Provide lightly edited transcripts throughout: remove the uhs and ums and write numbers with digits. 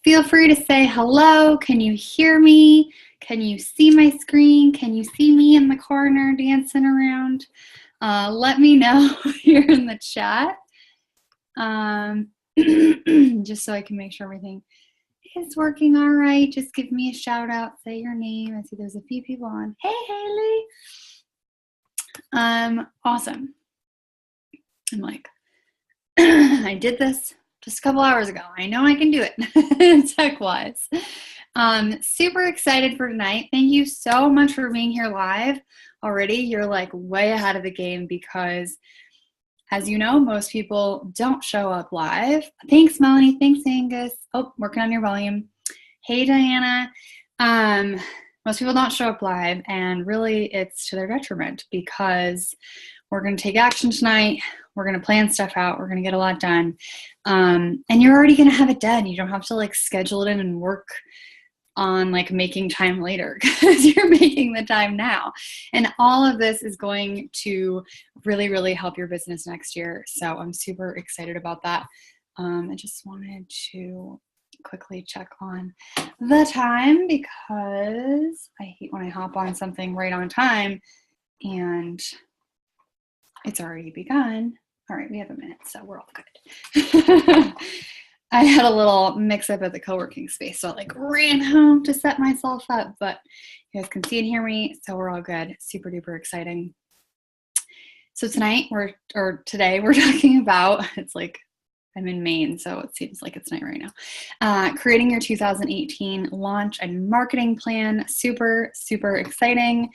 Feel free to say hello. Can you hear me? Can you see my screen? Can you see me in the corner dancing around? Let me know here in the chat. Just so I can make sure everything is working all right. Just give me a shout out, say your name. I see there's a few people on. Hey, Haley. Awesome. I'm like, I did this just a couple hours ago. I know I can do it tech-wise. Super excited for tonight. Thank you so much for being here live already. You're like way ahead of the game because, as you know, most people don't show up live. Thanks, Melanie. Thanks, Angus. Oh, working on your volume. Hey, Diana. Most people don't show up live, and really it's to their detriment because we're going to take action tonight. We're going to plan stuff out. We're going to get a lot done. And you're already going to have it done. You don't have to like schedule it in and work on like making time later because you're making the time now. And all of this is going to really, really help your business next year. So I'm super excited about that. I just wanted to quickly check on the time because I hate when I hop on something right on time and it's already begun. All right, we have a minute, so we're all good. I had a little mix-up at the co-working space, so I like ran home to set myself up, but you guys can see and hear me, so we're all good. Super duper exciting. So today we're talking about, it's like I'm in Maine, so it seems like it's night right now. Creating your 2018 launch and marketing plan. Super, super exciting.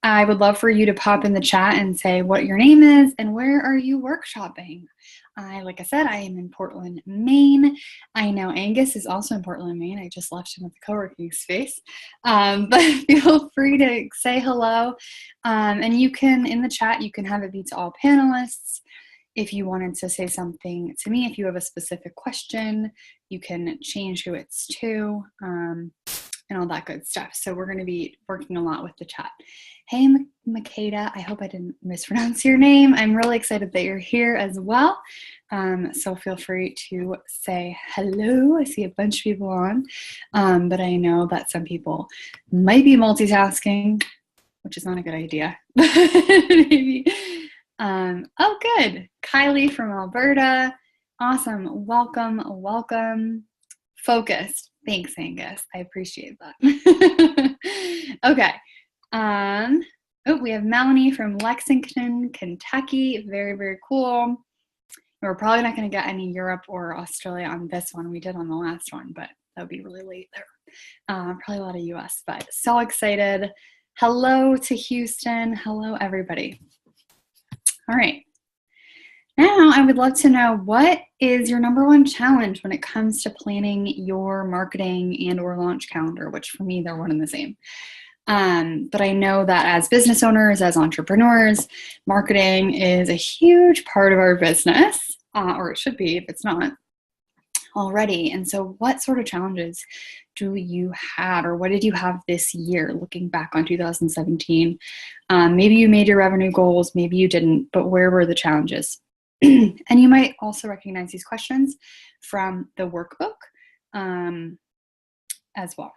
I would love for you to pop in the chat and say what your name is and where are you workshopping. Like I said, I am in Portland, Maine. I know Angus is also in Portland, Maine. I just left him at the co-working space. But feel free to say hello. And you can, in the chat, you can have it be to all panelists. If you wanted to say something to me, if you have a specific question, you can change who it's to. And all that good stuff. So we're going to be working a lot with the chat. Hey, Makeda, I hope I didn't mispronounce your name. I'm really excited that you're here as well. So feel free to say hello. I see a bunch of people on, but I know that some people might be multitasking, which is not a good idea. Maybe. Oh, good. Kylie from Alberta. Awesome. Welcome, welcome. Focused. Thanks, Angus. I appreciate that. Okay. Oh, we have Melanie from Lexington, Kentucky. Very, very cool. We're probably not going to get any Europe or Australia on this one. We did on the last one, but that would be really late there. Probably a lot of US, but so excited. Hello to Houston. Hello, everybody. All right. Now, I would love to know, what is your number one challenge when it comes to planning your marketing and or launch calendar, which for me, they're one and the same. But I know that as business owners, as entrepreneurs, marketing is a huge part of our business, or it should be if it's not already. And so what sort of challenges do you have, or what did you have this year looking back on 2017? Maybe you made your revenue goals, maybe you didn't, but where were the challenges? And you might also recognize these questions from the workbook as well.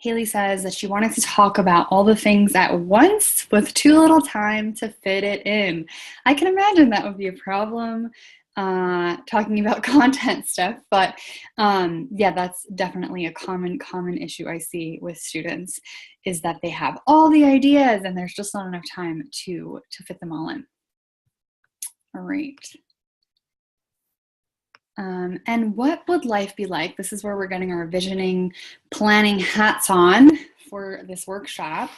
Haley says that she wanted to talk about all the things at once with too little time to fit it in. I can imagine that would be a problem talking about content stuff, but yeah, that's definitely a common issue I see with students, is that they have all the ideas and there's just not enough time to fit them all in. All right. And what would life be like? This is where we're getting our visioning, planning hats on for this workshop.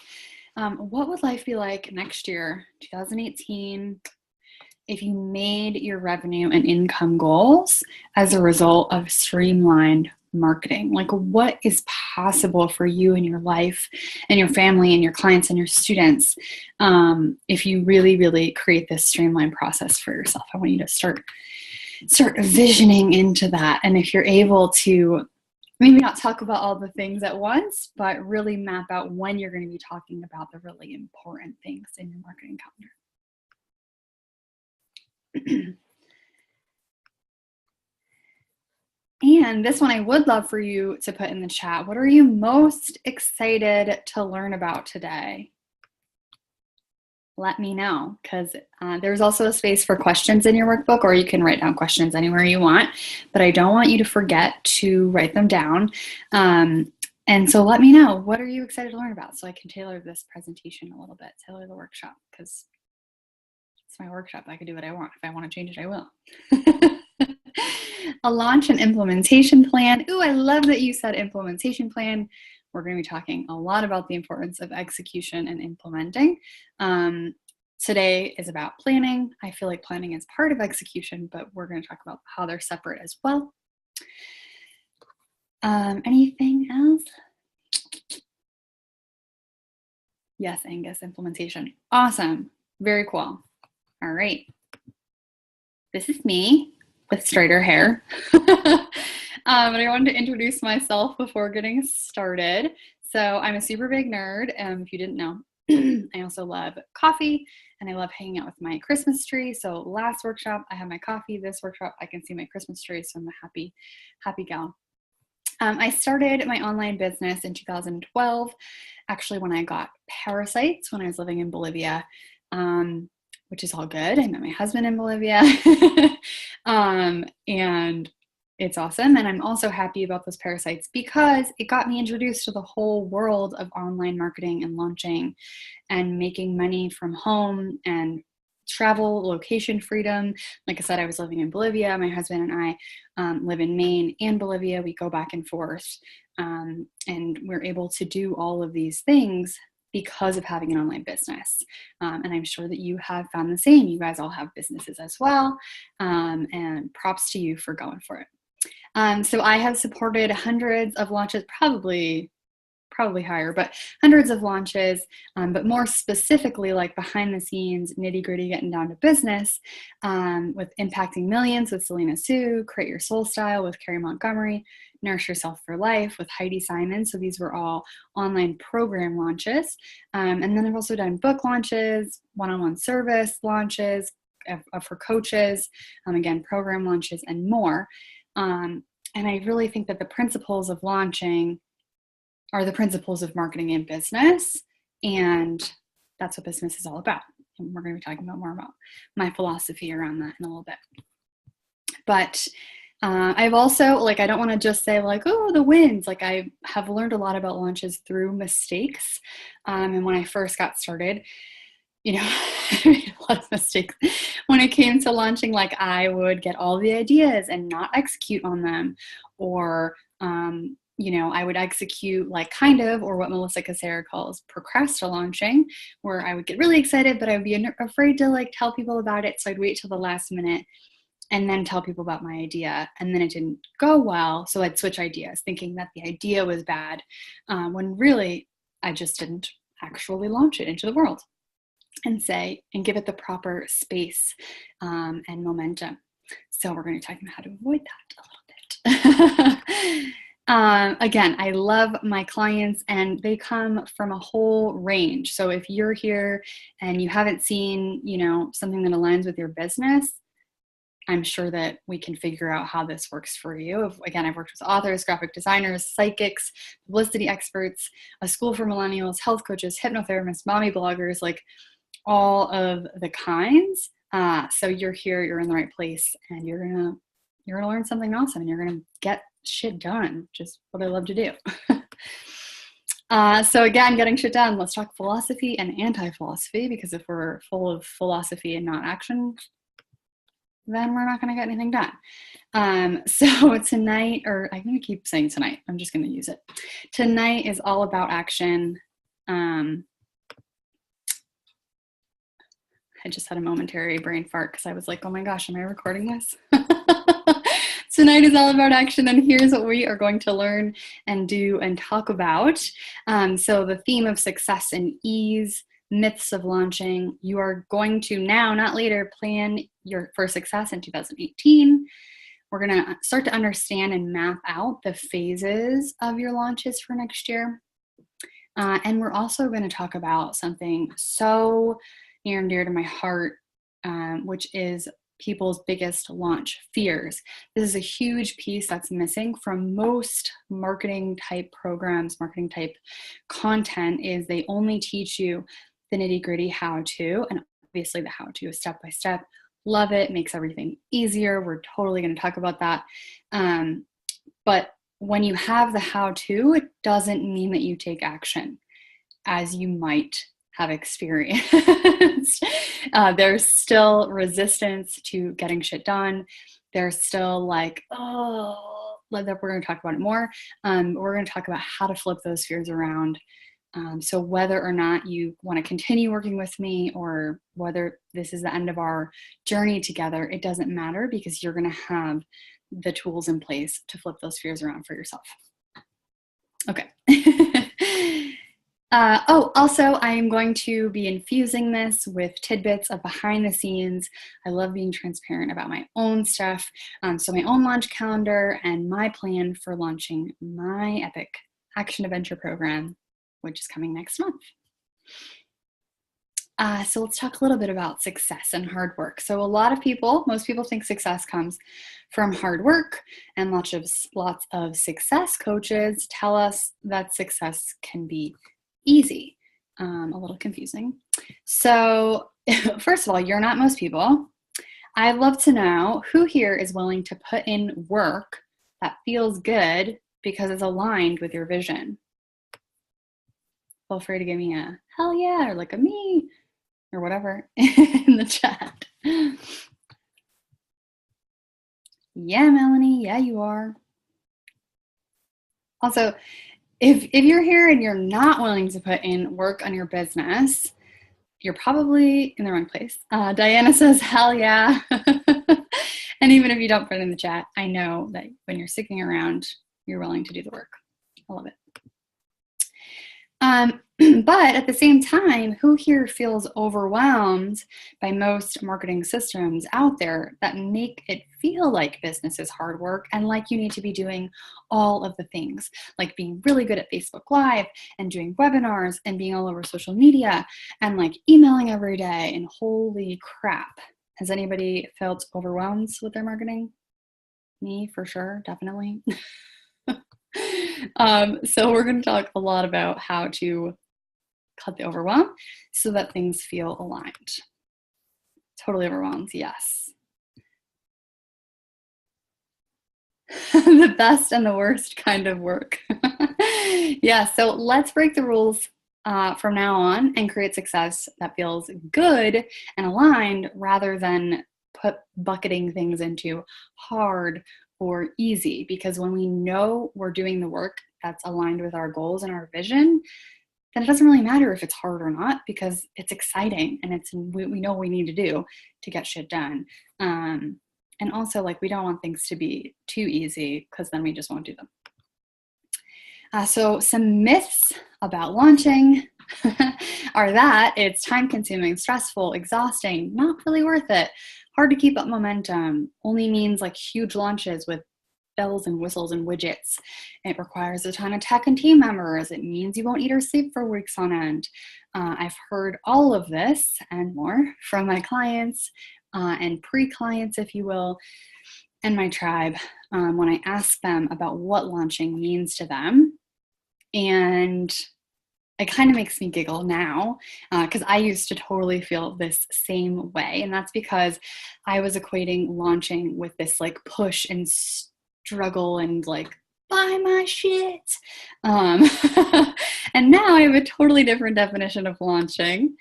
What would life be like next year, 2018, if you made your revenue and income goals as a result of streamlined marketing? Like, what is possible for you in your life and your family and your clients and your students if you really, really create this streamlined process for yourself? I want you to start visioning into that. And if you're able to maybe not talk about all the things at once, but really map out when you're going to be talking about the really important things in your marketing calendar. And this one I would love for you to put in the chat. What are you most excited to learn about today? Let me know, because there's also a space for questions in your workbook, or you can write down questions anywhere you want, but I don't want you to forget to write them down. And so let me know, what are you excited to learn about, so I can tailor this presentation a little bit, tailor the workshop, because it's my workshop. I can do what I want. If I want to change it, I will. A launch and implementation plan. Ooh, I love that you said implementation plan. We're going to be talking a lot about the importance of execution and implementing. Today is about planning. I feel like planning is part of execution, but we're going to talk about how they're separate as well. Anything else? Yes, Angus, implementation. Awesome. Very cool. All right. This is me with straighter hair. But I wanted to introduce myself before getting started. So I'm a super big nerd, if you didn't know. I also love coffee, and I love hanging out with my Christmas tree. So last workshop, I had my coffee. This workshop, I can see my Christmas tree, so I'm a happy gal. I started my online business in 2012, actually when I got parasites when I was living in Bolivia, which is all good. I met my husband in Bolivia, and it's awesome. And I'm also happy about those parasites because it got me introduced to the whole world of online marketing and launching and making money from home and travel, location freedom. Like I said, I was living in Bolivia. My husband and I live in Maine and Bolivia. We go back and forth, and we're able to do all of these things because of having an online business. And I'm sure that you have found the same. You guys all have businesses as well. And props to you for going for it. So I have supported hundreds of launches, probably higher, but hundreds of launches, but more specifically, like behind the scenes, nitty gritty, getting down to business, with Impacting Millions with Selena Soo, Create Your Soul Style with Carrie Montgomery, Nourish Yourself for Life with Heidi Simon. So these were all online program launches. And then I've also done book launches, one-on-one service launches for coaches, again, program launches and more. And I really think that the principles of launching are the principles of marketing and business. And that's what business is all about. And we're going to be talking about more about my philosophy around that in a little bit. But I've also, like, I don't want to just say like, oh, the wins. Like, I have learned a lot about launches through mistakes. And when I first got started, you know, I made a lot of mistakes when it came to launching. Like, I would get all the ideas and not execute on them, or, you know, I would execute like kind of, or what Melissa Cassera calls procrastinating, where I would get really excited, but I would be afraid to like tell people about it. So I'd wait till the last minute and then tell people about my idea. And then it didn't go well. So I'd switch ideas thinking that the idea was bad, when really I just didn't actually launch it into the world and give it the proper space and momentum. So we're going to be talking about how to avoid that a little bit. Again, I love my clients, and they come from a whole range. So if you're here and you haven't seen, you know, something that aligns with your business, I'm sure that we can figure out how this works for you. Again, I've worked with authors, graphic designers, psychics, publicity experts, a school for millennials, health coaches, hypnotherapists, mommy bloggers, like all of the kinds. So you're here, you're in the right place, and you're gonna learn something awesome, and you're gonna get shit done, which is what I love to do. So again, getting shit done, let's talk philosophy and anti-philosophy, because if we're full of philosophy and not action, then we're not going to get anything done. So tonight, or I'm going to keep saying tonight, I'm just going to use it. Tonight is all about action. I just had a momentary brain fart because I was like, oh my gosh, am I recording this? Tonight is all about action, and here's what we are going to learn and do and talk about. So the theme of success and ease, myths of launching. You are going to now, not later, plan for success in 2018. We're going to start to understand and map out the phases of your launches for next year. And we're also going to talk about something so near and dear to my heart, which is people's biggest launch fears. This is a huge piece that's missing from most marketing type programs, marketing type content, is they only teach you the nitty-gritty how-to, and obviously the how-to is step-by-step. Love it, makes everything easier. We're totally going to talk about that. But when you have the how-to, it doesn't mean that you take action, as you might have experienced. There's still resistance to getting shit done. There's still like, oh, we're going to talk about it more. We're going to talk about how to flip those fears around. So whether or not you want to continue working with me, or whether this is the end of our journey together, it doesn't matter, because you're going to have the tools in place to flip those fears around for yourself. Okay. Also, I am going to be infusing this with tidbits of behind the scenes. I love being transparent about my own stuff. So my own launch calendar and my plan for launching my Epic Action Adventure program, which is coming next month. So let's talk a little bit about success and hard work. So most people think success comes from hard work, and lots of success coaches tell us that success can be easy. A little confusing. So first of all, you're not most people. I'd love to know who here is willing to put in work that feels good because it's aligned with your vision. Feel free to give me a hell yeah, or like a me, or whatever in the chat. Yeah, Melanie, yeah, you are. Also, if you're here and you're not willing to put in work on your business, you're probably in the wrong place. Diana says, hell yeah. And even if you don't put it in the chat, I know that when you're sticking around, you're willing to do the work. I love it. But at the same time, who here feels overwhelmed by most marketing systems out there that make it feel like business is hard work, and like you need to be doing all of the things, like being really good at Facebook Live and doing webinars and being all over social media and like emailing every day, and holy crap. Has anybody felt overwhelmed with their marketing? Me, for sure, definitely. So we're going to talk a lot about how to cut the overwhelm so that things feel aligned. Totally overwhelmed, yes. The best and the worst kind of work. Yeah, so let's break the rules from now on and create success that feels good and aligned, rather than bucketing things into hard or easy. Because when we know we're doing the work that's aligned with our goals and our vision, then it doesn't really matter if it's hard or not, because it's exciting and we know what we need to do to get shit done. And also, like, we don't want things to be too easy, because then we just won't do them. So some myths about launching are that it's time-consuming, stressful, exhausting, not really worth it, hard to keep up momentum, only means like huge launches with bells and whistles and widgets. It requires a ton of tech and team members. It means you won't eat or sleep for weeks on end. I've heard all of this and more from my clients and pre-clients, if you will, and my tribe when I ask them about what launching means to them. And it kind of makes me giggle now, because I used to totally feel this same way. And that's because I was equating launching with this like push and struggle and like, buy my shit. And now I have a totally different definition of launching.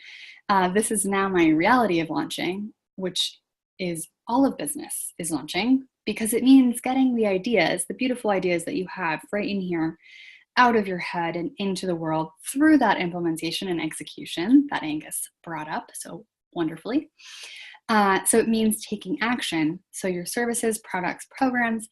This is now my reality of launching, which is all of business is launching, because it means getting the ideas, the beautiful ideas that you have right in here, out of your head and into the world through that implementation and execution that Angus brought up so wonderfully. So it means taking action. So your services, products, programs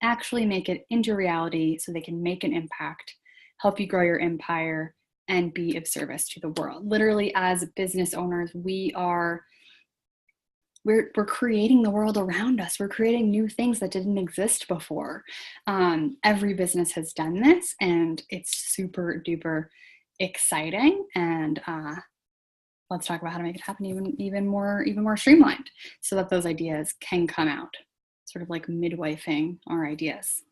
actually make it into reality so they can make an impact, help you grow your empire, and be of service to the world. Literally, as business owners, we're creating the world around us. We're creating new things that didn't exist before. Every business has done this, and it's super duper exciting. And let's talk about how to make it happen even more streamlined so that those ideas can come out, sort of like midwifing our ideas.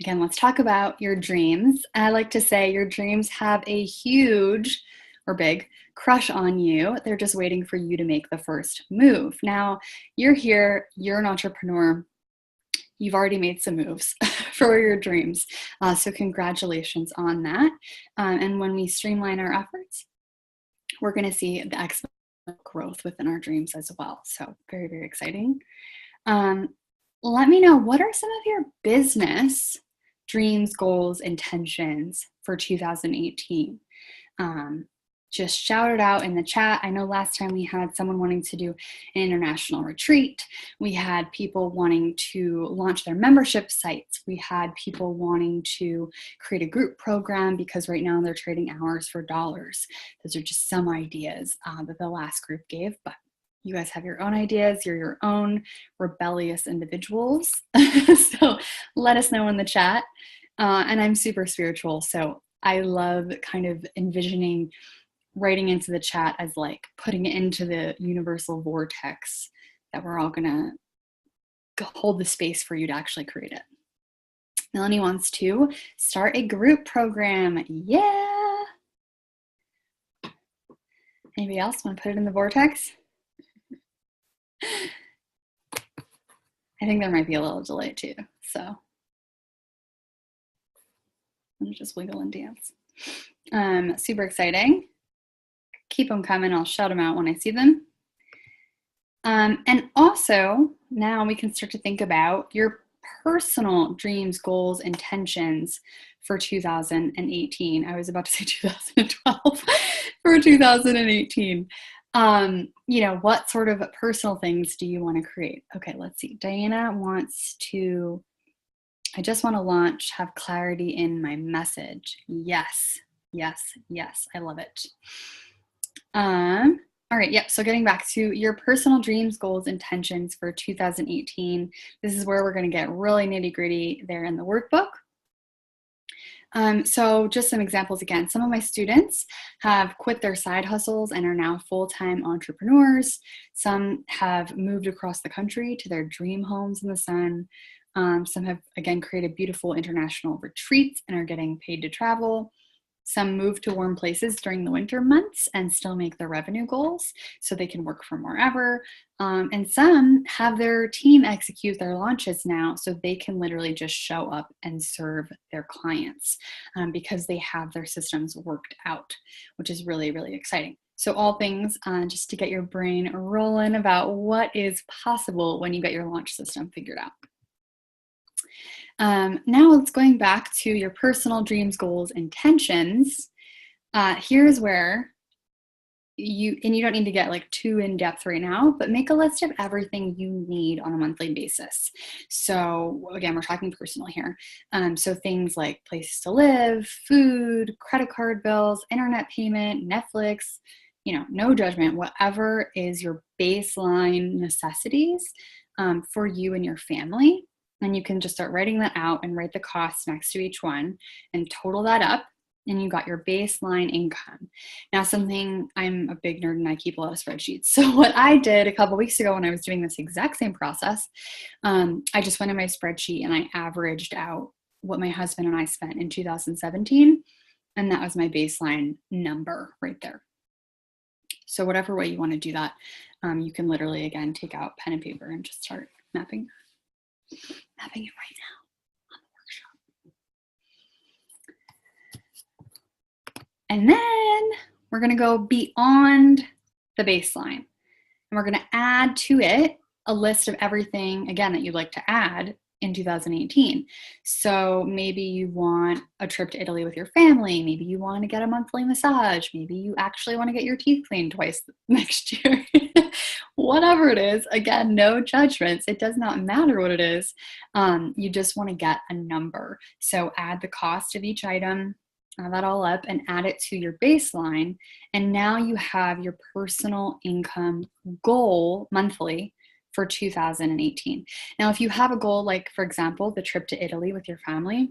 Again, let's talk about your dreams. I like to say your dreams have a huge or big crush on you. They're just waiting for you to make the first move. Now, you're here, you're an entrepreneur. You've already made some moves for your dreams. So congratulations on that. And when we streamline our efforts, we're going to see the exponential growth within our dreams as well. So very, very exciting. Let me know, what are some of your business dreams, goals, intentions for 2018? Just shout it out in the chat. I know last time we had someone wanting to do an international retreat. We had people wanting to launch their membership sites. We had people wanting to create a group program because right now they're trading hours for dollars. Those are just some ideas that the last group gave, but you guys have your own ideas. You're your own rebellious individuals. So let us know in the chat. And I'm super spiritual, so I love kind of envisioning writing into the chat as like putting it into the universal vortex that we're all gonna hold the space for you to actually create it. Melanie wants to start a group program. Yeah. Anybody else want to put it in the vortex? I think there might be a little delay too, so let me just wiggle and dance. Super exciting. Keep them coming. I'll shout them out when I see them. And also, now we can start to think about your personal dreams, goals, intentions for 2018. I was about to say 2012 for 2018. You know, what sort of personal things do you want to create? Okay, let's see. Diana wants to, I just want to launch, have clarity in my message. Yes, yes, yes. I love it. All right, yep, so getting back to your personal dreams, goals, intentions for 2018. This is where we're going to get really nitty-gritty there in the workbook. So just some examples again. Some of my students have quit their side hustles and are now full-time entrepreneurs. Some have moved across the country to their dream homes in the sun. Some have, again, created beautiful international retreats and are getting paid to travel. Some move to warm places during the winter months and still make their revenue goals so they can work from wherever. And some have their team execute their launches now so they can literally just show up and serve their clients because they have their systems worked out, which is really, really exciting. So all things just to get your brain rolling about what is possible when you get your launch system figured out. Now it's going back to your personal dreams, goals, intentions. Here's where you don't need to get like too in depth right now, but make a list of everything you need on a monthly basis. So again, we're talking personal here. So things like places to live, food, credit card bills, internet payment, Netflix, you know, no judgment, whatever is your baseline necessities for you and your family. And you can just start writing that out and write the costs next to each one and total that up. And you got your baseline income. Now, something, I'm a big nerd and I keep a lot of spreadsheets. So what I did a couple weeks ago when I was doing this exact same process, I just went in my spreadsheet and I averaged out what my husband and I spent in 2017. And that was my baseline number right there. So whatever way you want to do that, you can literally, again, take out pen and paper and just start mapping it right now on the workshop. And then we're going to go beyond the baseline. And we're going to add to it a list of everything, again, that you'd like to add in 2018. So maybe you want a trip to Italy with your family. Maybe you want to get a monthly massage. Maybe you actually want to get your teeth cleaned twice next year. Whatever it is, again, no judgments. It does not matter what it is. You just want to get a number. So add the cost of each item, add that all up and add it to your baseline. And now you have your personal income goal monthly for 2018. Now, if you have a goal, like for example, the trip to Italy with your family,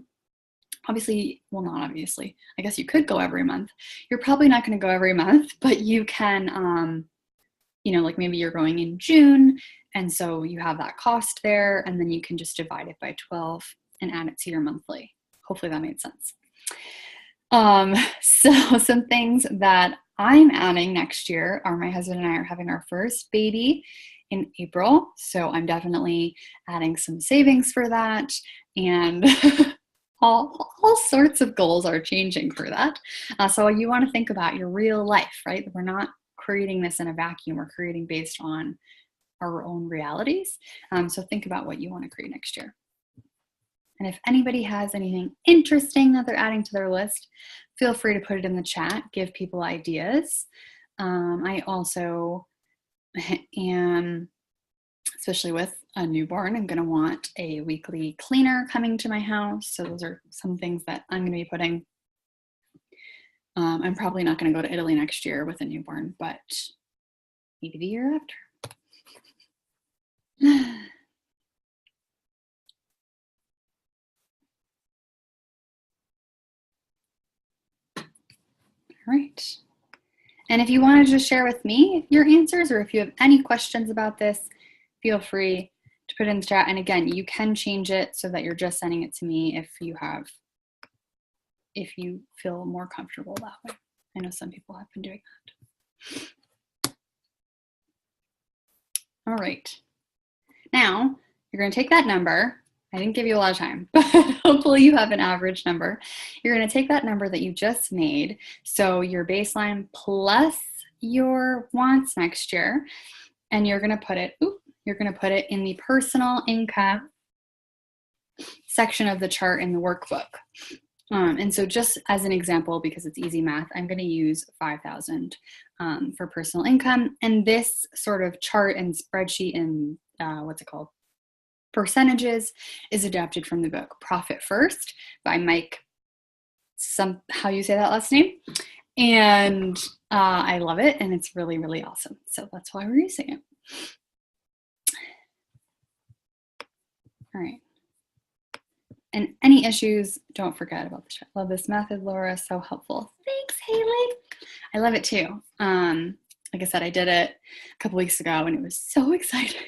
obviously, well, not obviously, I guess you could go every month. You're probably not going to go every month, but you can, like maybe you're going in June, and so you have that cost there, and then you can just divide it by 12 and add it to your monthly. Hopefully that made sense. So some things that I'm adding next year are my husband and I are having our first baby in April. So I'm definitely adding some savings for that, and all sorts of goals are changing for that. So you want to think about your real life, right? We're not creating this in a vacuum. We're creating based on our own realities. So think about what you want to create next year. And if anybody has anything interesting that they're adding to their list, feel free to put it in the chat, give people ideas. I also am, especially with a newborn, I'm going to want a weekly cleaner coming to my house. So those are some things that I'm going to be putting. I'm probably not going to go to Italy next year with a newborn, but maybe the year after. All right. And if you want to just share with me your answers, or if you have any questions about this, feel free to put it in the chat. And again, you can change it so that you're just sending it to me if you feel more comfortable that way. I know some people have been doing that. All right. Now, you're going to take that number. I didn't give you a lot of time, but hopefully you have an average number. You're going to take that number that you just made, so your baseline plus your wants next year, and you're going to put it in the personal income section of the chart in the workbook. And so just as an example, because it's easy math, I'm going to use 5,000 for personal income. And this sort of chart and spreadsheet and percentages is adapted from the book Profit First by Mike, how you say that last name. And I love it, and it's really, really awesome. So that's why we're using it. All right. And any issues, don't forget about the chat. Love this method, Laura, so helpful. Thanks, Haley. I love it too. Like I said, I did it a couple weeks ago and it was so exciting.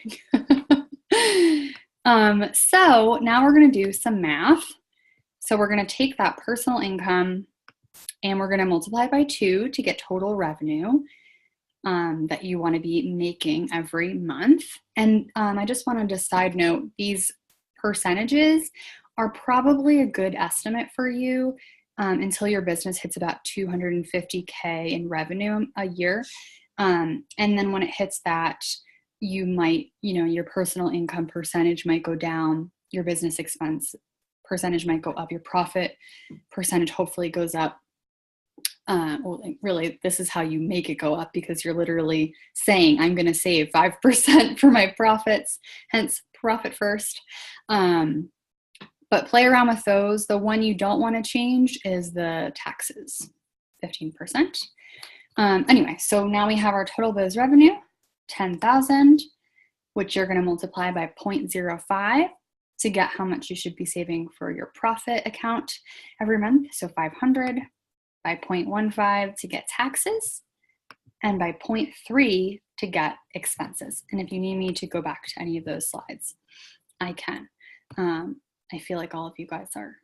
So now we're gonna do some math. So we're gonna take that personal income and we're gonna multiply by 2 to get total revenue that you wanna be making every month. And I just wanted to side note, these percentages are probably a good estimate for you until your business hits about 250K in revenue a year. And then when it hits that, you might, your personal income percentage might go down, your business expense percentage might go up, your profit percentage hopefully goes up. Really, this is how you make it go up, because you're literally saying, I'm going to save 5% for my profits, hence Profit First. But play around with those. The one you don't want to change is the taxes, 15%. Anyway, so now we have our total biz revenue, 10,000, which you're going to multiply by 0.05 to get how much you should be saving for your profit account every month. So 500 by 0.15 to get taxes, and by 0.3 to get expenses. And if you need me to go back to any of those slides, I can. I feel like all of you guys are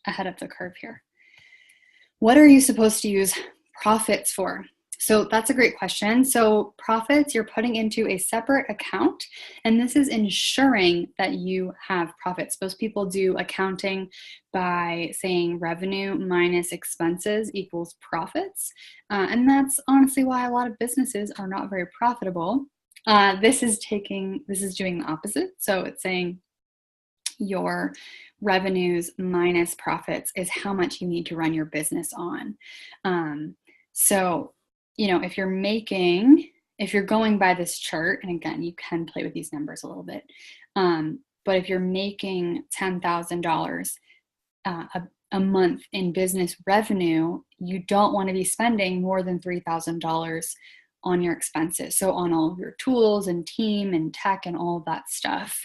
ahead of the curve here. What are you supposed to use profits for? So that's a great question. So profits, you're putting into a separate account, and this is ensuring that you have profits. Most people do accounting by saying revenue minus expenses equals profits. And that's honestly why a lot of businesses are not very profitable. This is doing the opposite. So it's saying your revenues minus profits is how much you need to run your business on. So, if you're going by this chart, and again, you can play with these numbers a little bit, but if you're making $10,000 a month in business revenue, you don't want to be spending more than $3,000 on your expenses. So on all of your tools and team and tech and all of that stuff.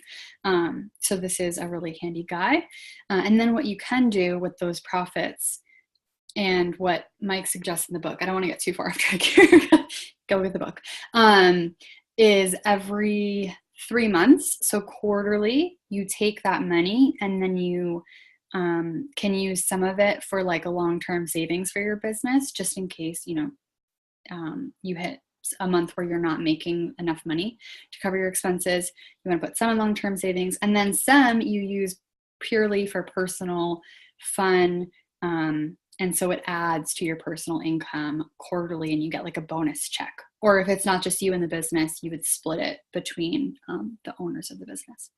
So this is a really handy guide. And then what you can do with those profits, and what Mike suggests in the book, I don't want to get too far off track here, go with the book, is every 3 months, so quarterly, you take that money and then you can use some of it for like a long-term savings for your business, just in case, you hit a month where you're not making enough money to cover your expenses. You want to put some in long-term savings, and then some you use purely for personal fun. And so it adds to your personal income quarterly, and you get like a bonus check. Or if it's not just you in the business, you would split it between the owners of the business.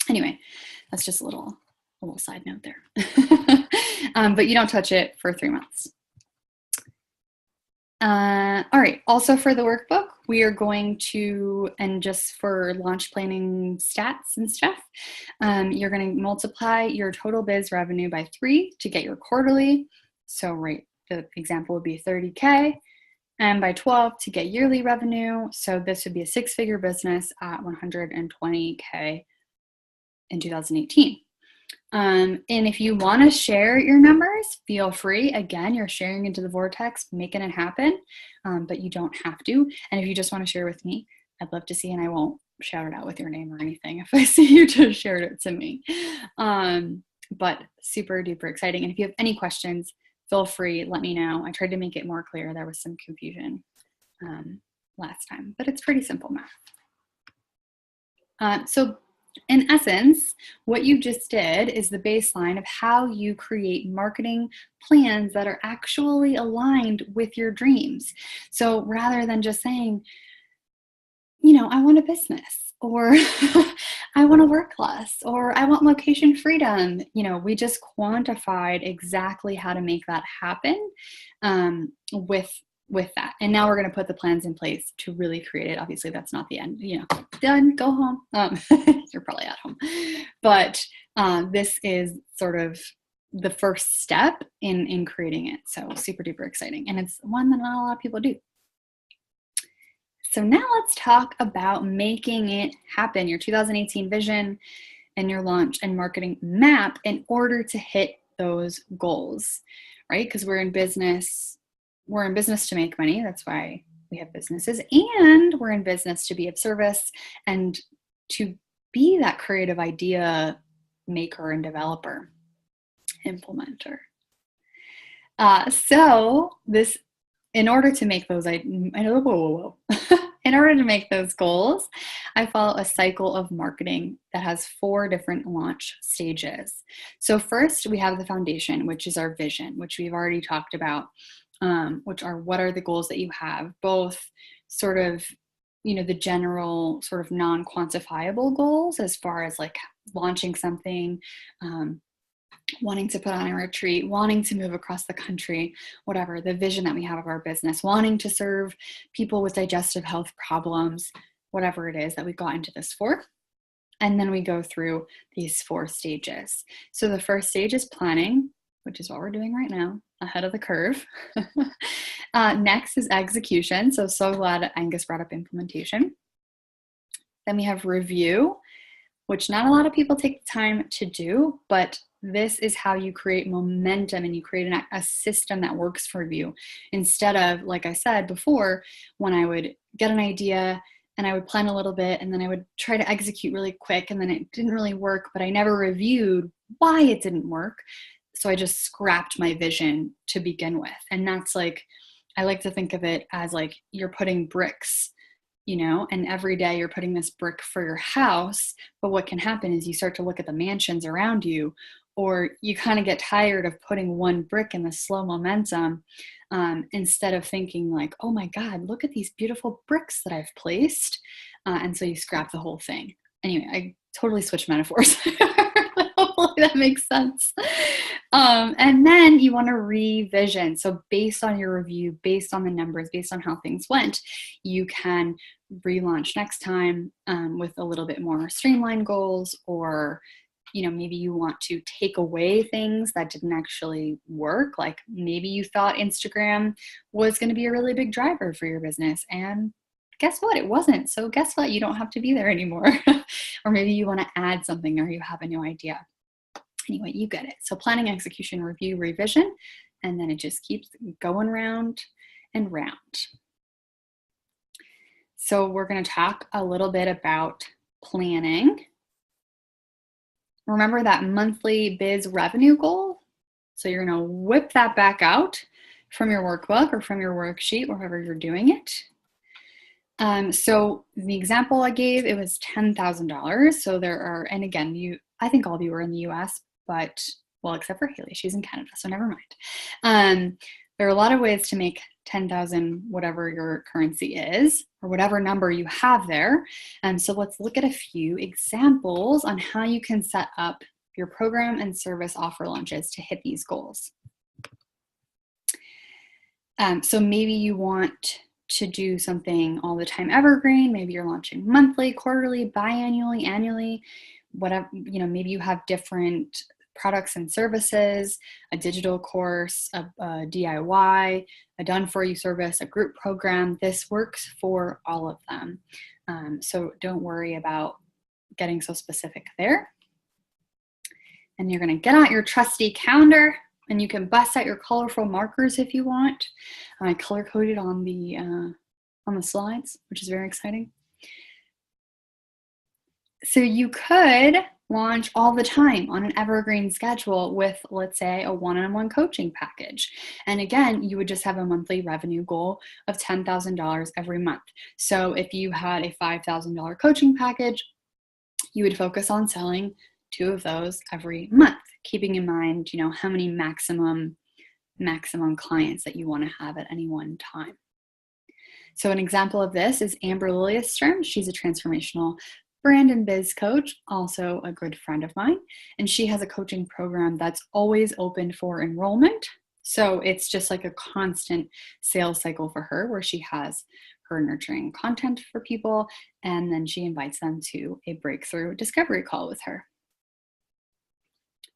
Anyway, that's just a little side note there. But you don't touch it for 3 months. All right. Also for the workbook, we are going to, and just for launch planning stats and stuff, you're going to multiply your total biz revenue by 3 to get your quarterly. So the example would be 30K, and by 12 to get yearly revenue. So this would be a 6-figure business at 120K in 2018. And if you want to share your numbers, feel free. Again, you're sharing into the vortex, making it happen, but you don't have to. And if you just want to share with me, I'd love to see, and I won't shout it out with your name or anything if I see you just shared it to me. But super duper exciting. And if you have any questions, feel free, let me know. I tried to make it more clear. There was some confusion last time, but it's pretty simple math. So in essence, what you just did is the baseline of how you create marketing plans that are actually aligned with your dreams. So rather than just saying, I want a business, or I want to work less, or I want location freedom, we just quantified exactly how to make that happen with that. And now we're going to put the plans in place to really create it. Obviously that's not the end, done, go home. You're probably at home, but this is sort of the first step in creating it. So super duper exciting. And it's one that not a lot of people do. So now let's talk about making it happen, your 2018 vision and your launch and marketing map in order to hit those goals, right? Because we're in business to make money. That's why we have businesses, and we're in business to be of service and to be that creative idea maker and developer, implementer. In order to make those, in order to make those goals, I follow a cycle of marketing that has 4 different launch stages. So first we have the foundation, which is our vision, which we've already talked about, which are what are the goals that you have, both sort of, the general sort of non-quantifiable goals as far as like launching something, wanting to put on a retreat, wanting to move across the country, whatever, the vision that we have of our business, wanting to serve people with digestive health problems, whatever it is that we got into this for. And then we go through these 4 stages. So the first stage is planning, which is what we're doing right now, ahead of the curve. Next is execution. So glad Angus brought up implementation. Then we have review, which not a lot of people take the time to do, but this is how you create momentum and you create a system that works for you. Instead of, like I said before, when I would get an idea and I would plan a little bit and then I would try to execute really quick and then it didn't really work, but I never reviewed why it didn't work. So I just scrapped my vision to begin with. And that's like, I like to think of it as like you're putting bricks, and every day you're putting this brick for your house. But what can happen is you start to look at the mansions around you, or you kind of get tired of putting one brick in the slow momentum, instead of thinking like, oh my God, look at these beautiful bricks that I've placed. And so you scrap the whole thing. Anyway, I totally switched metaphors. Hopefully that makes sense. And then you want to revision. So based on your review, based on the numbers, based on how things went, you can relaunch next time with a little bit more streamlined goals, or maybe you want to take away things that didn't actually work. Like maybe you thought Instagram was going to be a really big driver for your business, and guess what? It wasn't. So guess what? You don't have to be there anymore. Or maybe you want to add something, or you have a new idea. Anyway, you get it. So planning, execution, review, revision, and then it just keeps going round and round. So we're going to talk a little bit about planning. Remember that monthly biz revenue goal? So you're going to whip that back out from your workbook or from your worksheet, wherever you're doing it. So the example I gave, it was $10,000. So there are, and again, I think all of you are in the US, but well, except for Haley, she's in Canada, so never mind. There are a lot of ways to make 10,000, whatever your currency is, or whatever number you have there. So let's look at a few examples on how you can set up your program and service offer launches to hit these goals. So maybe you want to do something all the time evergreen. Maybe you're launching monthly, quarterly, biannually, annually, whatever, maybe you have different products and services, a digital course, a DIY, a done-for-you service, a group program. This works for all of them. So don't worry about getting so specific there. And you're going to get out your trusty calendar, and you can bust out your colorful markers if you want. I color-coded on the slides, which is very exciting. So you could launch all the time on an evergreen schedule with, let's say, a one-on-one coaching package. And again, you would just have a monthly revenue goal of $10,000 every month. So if you had a $5,000 coaching package, you would focus on selling 2 of those every month, keeping in mind, how many maximum clients that you want to have at any one time. So an example of this is Amber Liljeström. She's a transformational brand and biz coach, also a good friend of mine. And she has a coaching program that's always open for enrollment. So it's just like a constant sales cycle for her, where she has her nurturing content for people, and then she invites them to a breakthrough discovery call with her.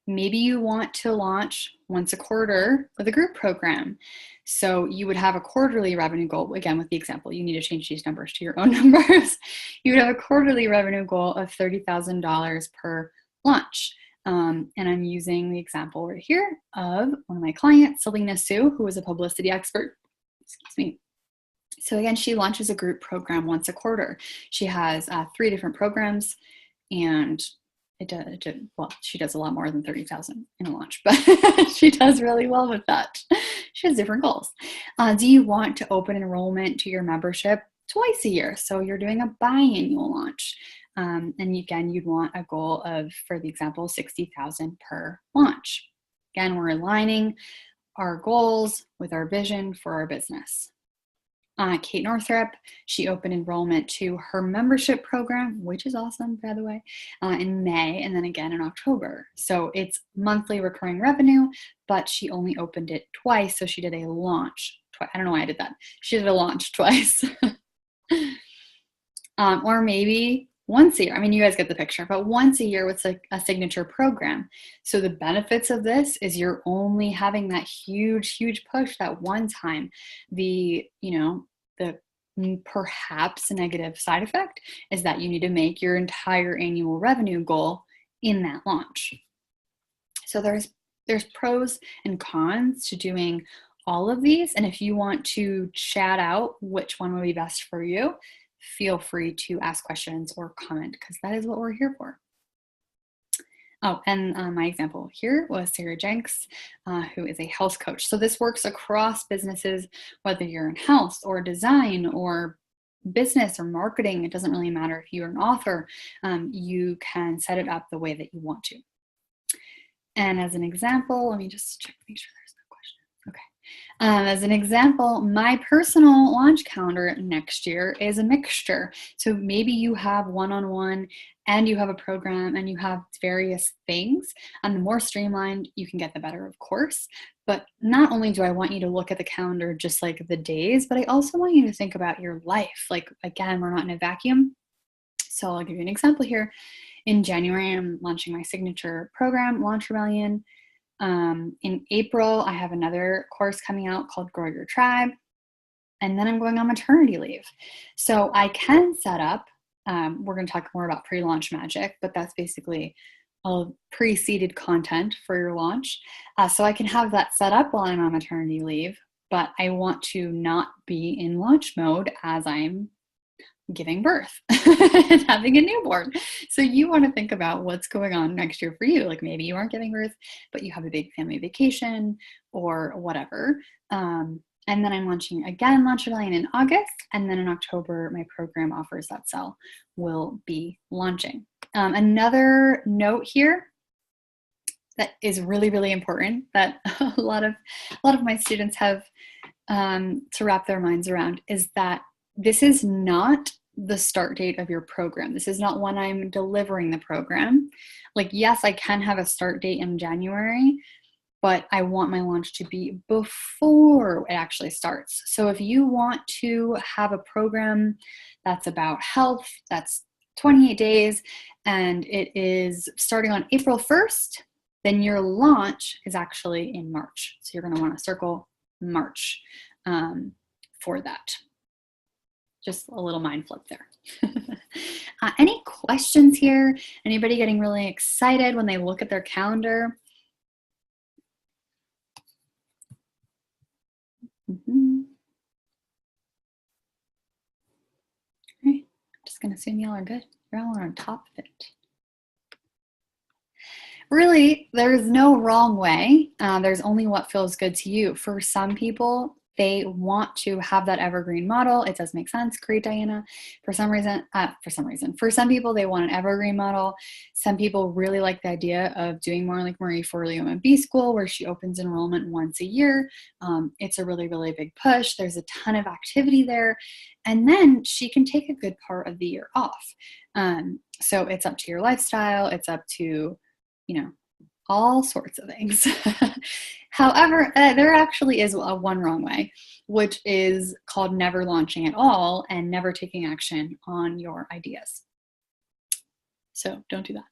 Maybe you want to launch once a quarter with a group program. So you would have a quarterly revenue goal. Again, with the example, you need to change these numbers to your own numbers. You would have a quarterly revenue goal of $30,000 per launch. And I'm using the example right here of one of my clients, Selena Sue, who is a publicity expert. Excuse me. So again, she launches a group program once a quarter. She has 3 different programs, and she does a lot more than 30,000 in a launch, but she does really well with that. She has different goals. Do you want to open enrollment to your membership twice a year? So you're doing a biannual launch. And again, you'd want a goal of, for the example, 60,000 per launch. Again, we're aligning our goals with our vision for our business. Kate Northrup, she opened enrollment to her membership program, which is awesome, by the way, in May, and then again in October. So it's monthly recurring revenue, but she only opened it twice. So she did a launch twice. I don't know why I did that. She did a launch twice. Or maybe once a year. I mean, you guys get the picture, but once a year with a signature program. So the benefits of this is you're only having that huge, huge push that one time. The perhaps negative side effect is that you need to make your entire annual revenue goal in that launch. So there's pros and cons to doing all of these. And if you want to chat out which one would be best for you, feel free to ask questions or comment, because that is what we're here for. Oh, and my example here was Sarah Jenks, who is a health coach. So this works across businesses, whether you're in health or design or business or marketing. It doesn't really matter if you're an author. You can set it up the way that you want to. And as an example, let me just check, make sure there's no question. Okay. As an example, my personal launch calendar next year is a mixture. So maybe you have one-on-one and you have a program and you have various things. And the more streamlined you can get, the better, of course. But not only do I want you to look at the calendar just like the days, but I also want you to think about your life. Like, again, we're not in a vacuum. So I'll give you an example here. In January, I'm launching my signature program, Launch Rebellion. In April, I have another course coming out called Grow Your Tribe. And then I'm going on maternity leave. So I can set up, we're going to talk more about pre-launch magic, but that's basically all pre-seeded content for your launch. So I can have that set up while I'm on maternity leave, but I want to not be in launch mode as I'm giving birth and having a newborn. So you want to think about what's going on next year for you. Like maybe you aren't giving birth, but you have a big family vacation or whatever. And then I'm launching again, Launch Rebellion in August. And then in October, my program Offers That Sell will be launching. Another note here that is really, really important that a lot of my students have to wrap their minds around is that this is not the start date of your program. This is not when I'm delivering the program. Like, yes, I can have a start date in January, but I want my launch to be before it actually starts. So if you want to have a program that's about health, that's 28 days, and it is starting on April 1st, then your launch is actually in March. So you're going to want to circle March for that. Just a little mind flip there. Any questions here? Anybody getting really excited when they look at their calendar? Mm-hmm. All right. I'm just going to assume y'all are good. You're all on top of it. Really, there's no wrong way. There's only what feels good to you. For some people, they want to have that evergreen model. It does make sense. Great, Diana. For some people, they want an evergreen model. Some people really like the idea of doing more like Marie Forleo in B School, where she opens enrollment once a year. It's a really, really big push. There's a ton of activity there. And then she can take a good part of the year off. So it's up to your lifestyle. It's up to, all sorts of things. However, there actually is one wrong way, which is called never launching at all and never taking action on your ideas. So don't do that.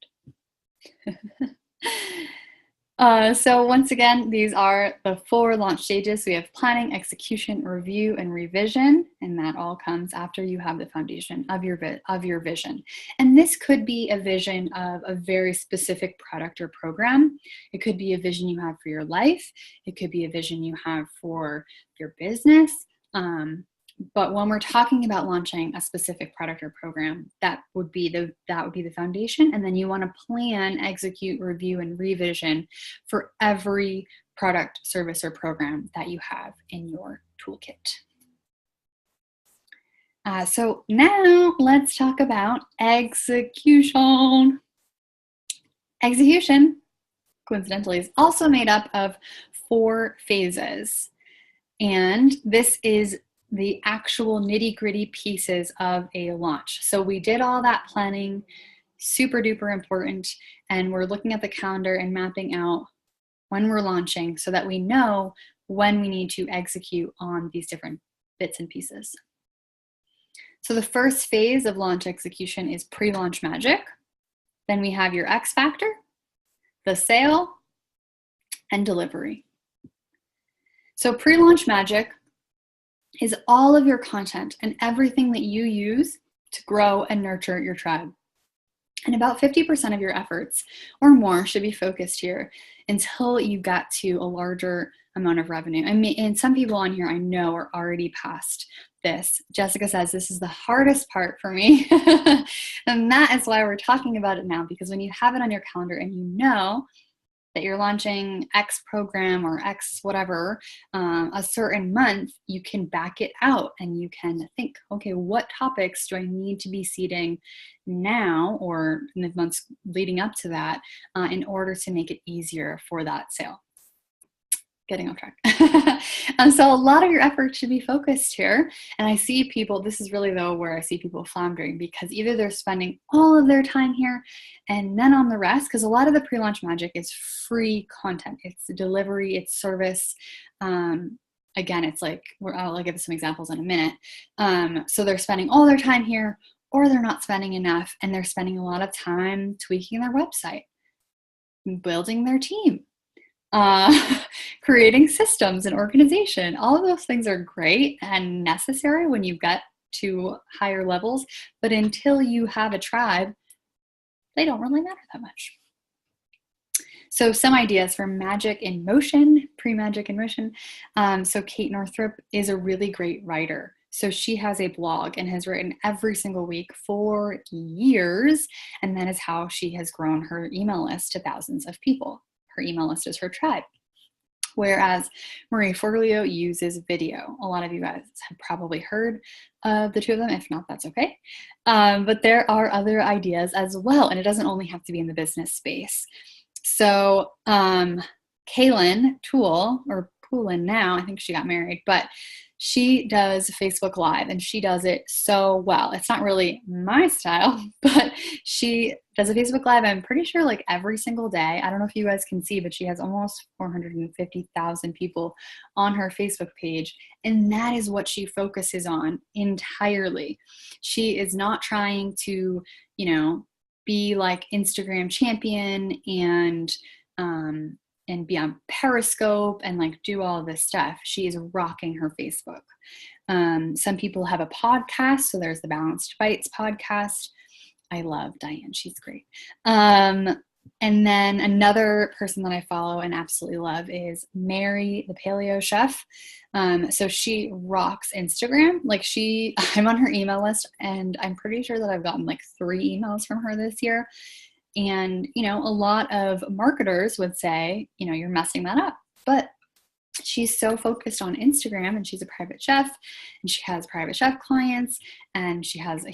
So once again, these are the 4 launch stages. We have planning, execution, review, and revision, and that all comes after you have the foundation of your vision. And this could be a vision of a very specific product or program. It could be a vision you have for your life. It could be a vision you have for your business. But when we're talking about launching a specific product or program, that would be the foundation. And then you want to plan, execute, review, and revision for every product, service, or program that you have in your toolkit. So now let's talk about execution. Execution, coincidentally, is also made up of 4 phases. And this is the actual nitty-gritty pieces of a launch. So we did all that planning, super duper important, and we're looking at the calendar and mapping out when we're launching so that we know when we need to execute on these different bits and pieces. So the first phase of launch execution is pre-launch magic. Then we have your X factor, the sale, and delivery. So pre-launch magic is all of your content and everything that you use to grow and nurture your tribe. And about 50% of your efforts or more should be focused here until you get to a larger amount of revenue. And some people on here I know are already past this. Jessica says, this is the hardest part for me. And that is why we're talking about it now, because when you have it on your calendar and you know that you're launching X program or X whatever a certain month, you can back it out and you can think, okay, what topics do I need to be seeding now or in the months leading up to that in order to make it easier for that sale? Getting off track. So a lot of your effort should be focused here. And I see people, this is really though where I see people floundering, because either they're spending all of their time here and then on the rest, because a lot of the pre-launch magic is free content. It's delivery, it's service. Again, it's like, I'll give some examples in a minute. So they're spending all their time here, or they're not spending enough and they're spending a lot of time tweaking their website, building their team, creating systems and organization. All of those things are great and necessary when you get to higher levels, but until you have a tribe, they don't really matter that much. So some ideas for Magic in Motion, pre-Magic in Motion. So Kate Northrup is a really great writer. So she has a blog and has written every single week for years. And that is how she has grown her email list to thousands of people. Her email list is her tribe. Whereas Marie Forleo uses video. A lot of you guys have probably heard of the two of them. If not, that's okay. But there are other ideas as well. And it doesn't only have to be in the business space. So Kaylin Toole, or Poulin now, I think she got married, but she does Facebook Live and she does it so well. It's not really my style, but she does a Facebook Live, I'm pretty sure like every single day. I don't know if you guys can see, but she has almost 450,000 people on her Facebook page. And that is what she focuses on entirely. She is not trying to, be like Instagram champion and be on Periscope and like do all this stuff. She is rocking her Facebook. Some people have a podcast. So there's the Balanced Bites podcast. I love Diane. She's great. And then another person that I follow and absolutely love is Mary, the Paleo Chef. So she rocks Instagram. I'm on her email list and I'm pretty sure that I've gotten like 3 emails from her this year. And, a lot of marketers would say, you're messing that up. But she's so focused on Instagram and she's a private chef and she has private chef clients and she has a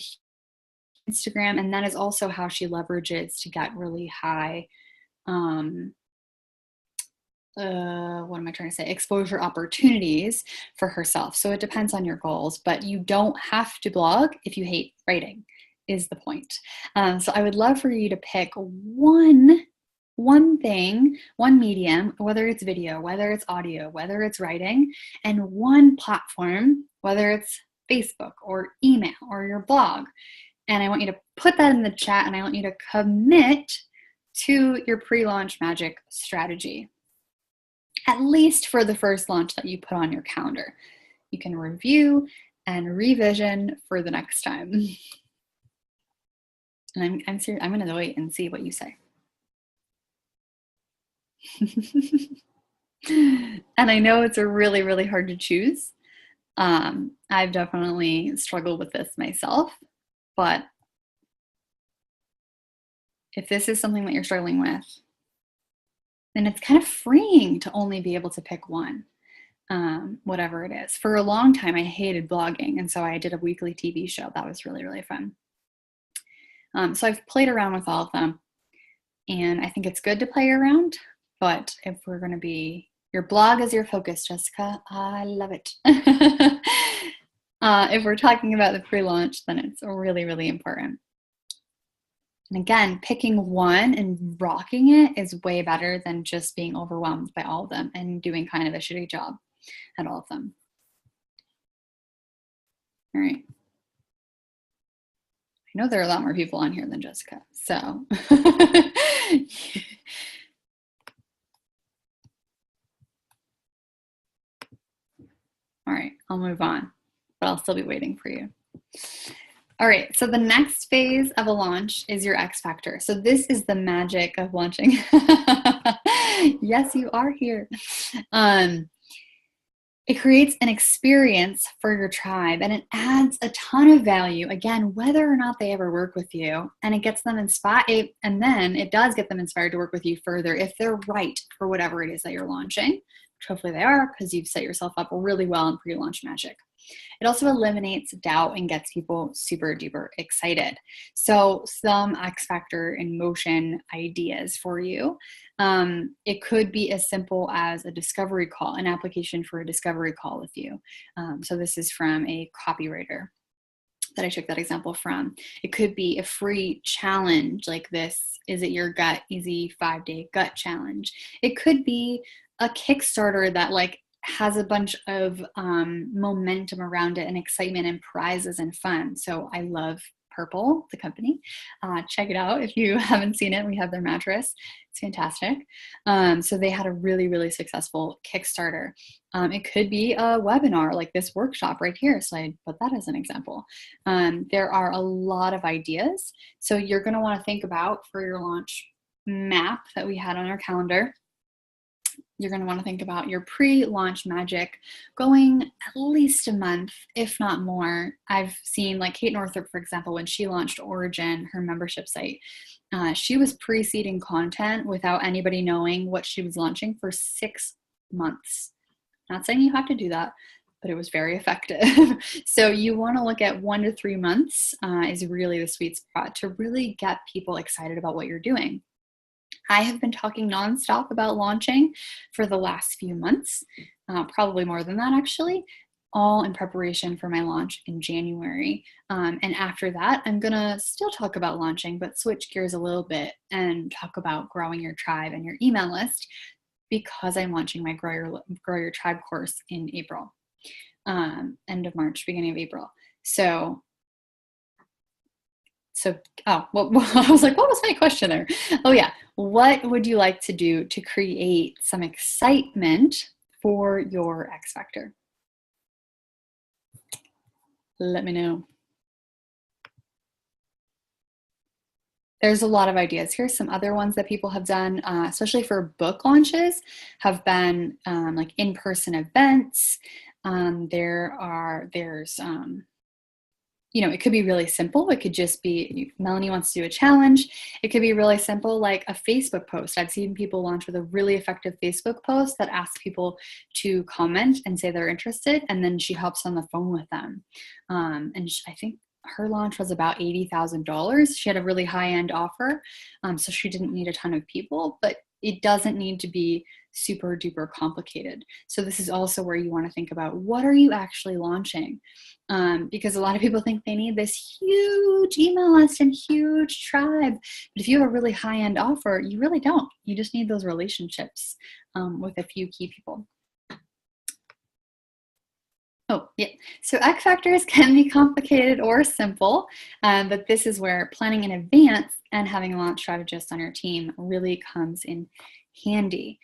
Instagram, and that is also how she leverages to get really high exposure opportunities for herself. So it depends on your goals, but you don't have to blog if you hate writing is the point. So I would love for you to pick one thing, one medium, whether it's video, whether it's audio, whether it's writing, and one platform, whether it's Facebook or email or your blog. And I want you to put that in the chat and I want you to commit to your pre-launch magic strategy, at least for the first launch that you put on your calendar. You can review and revision for the next time. And I'm serious, I'm going to wait and see what you say. And I know it's a really, really hard to choose. I've definitely struggled with this myself. But if this is something that you're struggling with, then it's kind of freeing to only be able to pick one, whatever it is. For a long time, I hated blogging. And so I did a weekly TV show. That was really, really fun. So I've played around with all of them. And I think it's good to play around. But if we're going to be, your blog is your focus, Jessica. I love it. If we're talking about the pre-launch, then it's really, really important. And again, picking one and rocking it is way better than just being overwhelmed by all of them and doing kind of a shitty job at all of them. All right. I know there are a lot more people on here than Jessica, so. All right, I'll move on, but I'll still be waiting for you. All right, so the next phase of a launch is your X factor. So this is the magic of launching. Yes, you are here. It creates an experience for your tribe and it adds a ton of value, again, whether or not they ever work with you, and it gets them inspired, and then it does get them inspired to work with you further if they're right for whatever it is that you're launching, which hopefully they are because you've set yourself up really well in pre-launch magic. It also eliminates doubt and gets people super duper excited. So some X factor in motion ideas for you. It could be as simple as a discovery call, an application for a discovery call with you. So this is from a copywriter that I took that example from. It could be a free challenge like this. Is it your gut easy 5-day gut challenge? It could be a Kickstarter that has a bunch of momentum around it and excitement and prizes and fun. So I love Purple, the company. Check it out if you haven't seen it. We have their mattress. It's fantastic. So they had a really, really successful Kickstarter. It could be a webinar like this workshop right here. So I put that as an example. There are a lot of ideas. So you're going to want to think about for your launch map that we had on our calendar. You're going to want to think about your pre-launch magic going at least a month, if not more. I've seen like Kate Northrup, for example, when she launched Origin, her membership site, she was pre-seeding content without anybody knowing what she was launching for 6 months. Not saying you have to do that, but it was very effective. So you want to look at 1 to 3 months is really the sweet spot to really get people excited about what you're doing. I have been talking nonstop about launching for the last few months, probably more than that actually, all in preparation for my launch in January. And after that, I'm gonna still talk about launching, but switch gears a little bit and talk about growing your tribe and your email list, because I'm launching my Grow Your Tribe course in April, end of March, beginning of April. I was like, what was my question there? Oh yeah, what would you like to do to create some excitement for your X Factor? Let me know. There's a lot of ideas. Here's some other ones that people have done, especially for book launches, have been like in-person events. There's it could be really simple. It could just be, Melanie wants to do a challenge. It could be really simple, like a Facebook post. I've seen people launch with a really effective Facebook post that asks people to comment and say they're interested, and then she hops on the phone with them. I think her launch was about $80,000. She had a really high-end offer, so she didn't need a ton of people, but it doesn't need to be super duper complicated. So this is also where you want to think about, what are you actually launching? Because a lot of people think they need this huge email list and huge tribe. But if you have a really high-end offer, you really don't. You just need those relationships with a few key people. Oh, yeah. So X Factors can be complicated or simple, but this is where planning in advance and having a launch strategist on your team really comes in handy.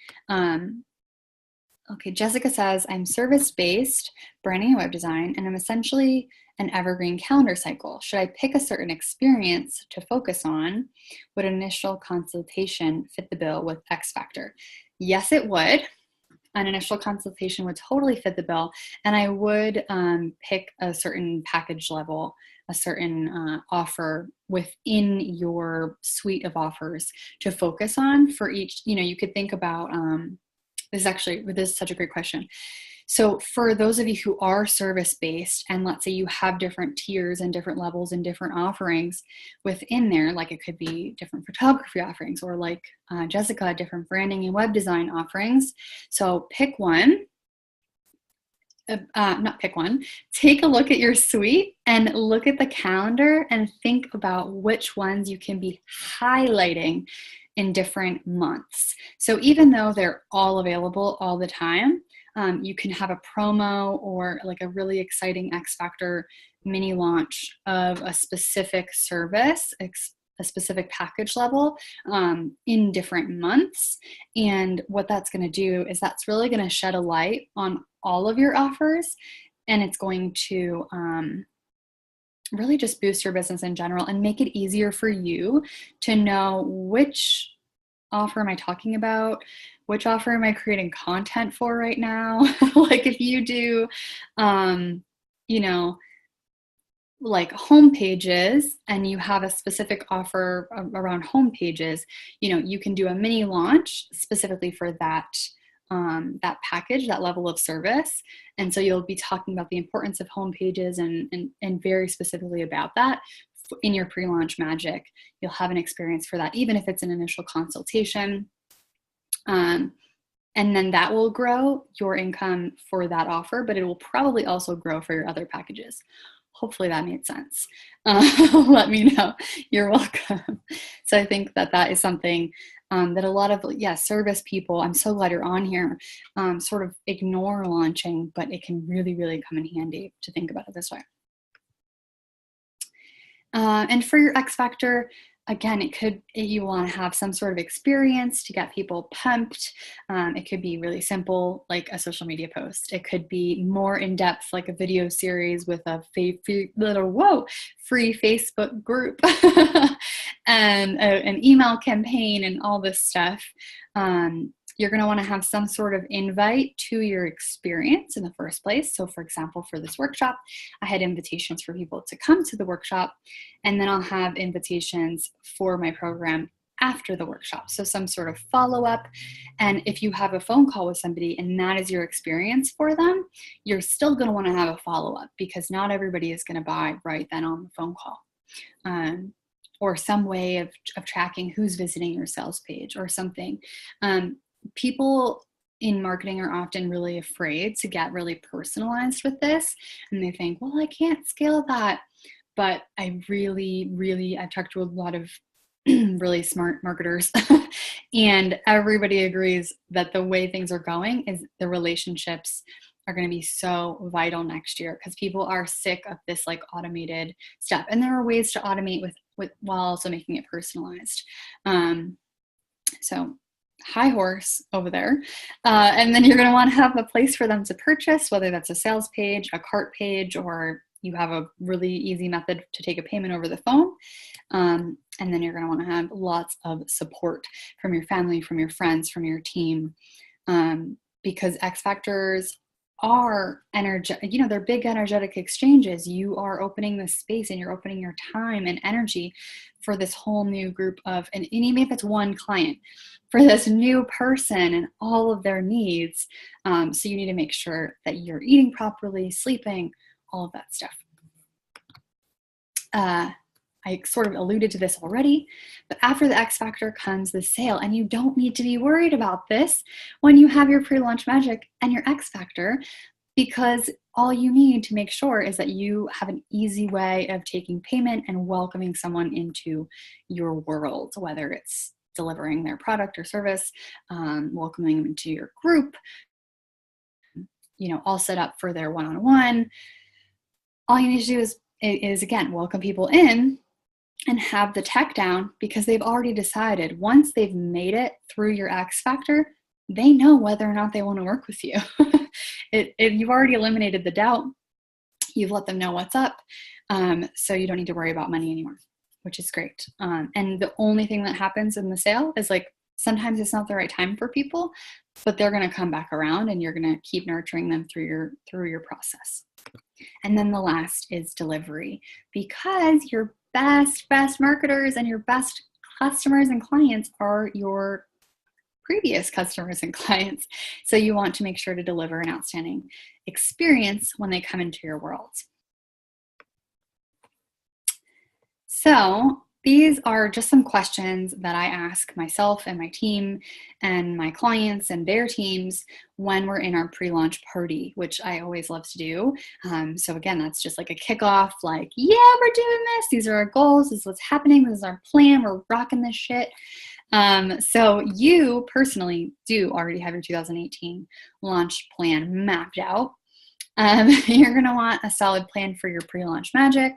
Okay, Jessica says, I'm service-based, branding and web design, and I'm essentially an evergreen calendar cycle. Should I pick a certain experience to focus on? Would initial consultation fit the bill with X Factor? Yes, it would. An initial consultation would totally fit the bill, and I would pick a certain package level, a certain offer within your suite of offers to focus on for each. You could think about, this is such a great question. So for those of you who are service-based, and let's say you have different tiers and different levels and different offerings within there, like it could be different photography offerings, or like Jessica, different branding and web design offerings. So pick one, take a look at your suite and look at the calendar and think about which ones you can be highlighting in different months. So even though they're all available all the time, you can have a promo or like a really exciting X Factor mini launch of a specific service, a specific package level in different months. And what that's going to do is that's really going to shed a light on all of your offers, and it's going to really just boost your business in general and make it easier for you to know which offer am I talking about, which offer am I creating content for right now. Like if you do, like home pages, and you have a specific offer around home pages, you can do a mini launch specifically for that package, that level of service. And so you'll be talking about the importance of home pages and very specifically about that in your pre-launch magic. You'll have an experience for that, even if it's an initial consultation. And then that will grow your income for that offer, but it will probably also grow for your other packages. Hopefully that made sense. Let me know. You're welcome. So I think that is something that a lot of service people, I'm so glad you're on here, sort of ignore launching, but it can really, really come in handy to think about it this way. And for your X Factor, again, you want to have some sort of experience to get people pumped. It could be really simple, like a social media post. It could be more in depth, like a video series with a free Facebook group and an email campaign and all this stuff. You're going to want to have some sort of invite to your experience in the first place. So for example, for this workshop, I had invitations for people to come to the workshop, and then I'll have invitations for my program after the workshop. So some sort of follow-up. And if you have a phone call with somebody and that is your experience for them, you're still going to want to have a follow-up, because not everybody is going to buy right then on the phone call. Or some way of tracking who's visiting your sales page or something. People in marketing are often really afraid to get really personalized with this, and they think, well, I can't scale that. But I've talked to a lot of really smart marketers and everybody agrees that the way things are going is the relationships are going to be so vital next year, because people are sick of this like automated stuff. And there are ways to automate with while also making it personalized. So high horse over there. And then you're going to want to have a place for them to purchase, whether that's a sales page, a cart page, or you have a really easy method to take a payment over the phone. And then you're going to want to have lots of support from your family, from your friends, from your team, because X Factors are energetic, they're big energetic exchanges. You are opening this space and you're opening your time and energy for this whole new group of, and even if it's one client, for this new person and all of their needs. So you need to make sure that you're eating properly, sleeping, all of that stuff. I sort of alluded to this already, but after the X Factor comes the sale, and you don't need to be worried about this when you have your pre-launch magic and your X Factor, because all you need to make sure is that you have an easy way of taking payment and welcoming someone into your world, whether it's delivering their product or service, welcoming them into your group, all set up for their one-on-one. All you need to do is again, welcome people in and have the tech down, because they've already decided once they've made it through your X Factor, they know whether or not they want to work with you. You've already eliminated the doubt. You've let them know what's up. So you don't need to worry about money anymore, which is great. And the only thing that happens in the sale is like, sometimes it's not the right time for people, but they're going to come back around and you're going to keep nurturing them through your process. And then the last is delivery, because your best marketers and your best customers and clients are your previous customers and clients. So you want to make sure to deliver an outstanding experience when they come into your world. So these are just some questions that I ask myself and my team and my clients and their teams when we're in our pre-launch party, which I always love to do. So again, that's just like a kickoff, like, yeah, we're doing this. These are our goals. This is what's happening. This is our plan. We're rocking this shit. So you personally do already have your 2018 launch plan mapped out. You're going to want a solid plan for your pre-launch magic.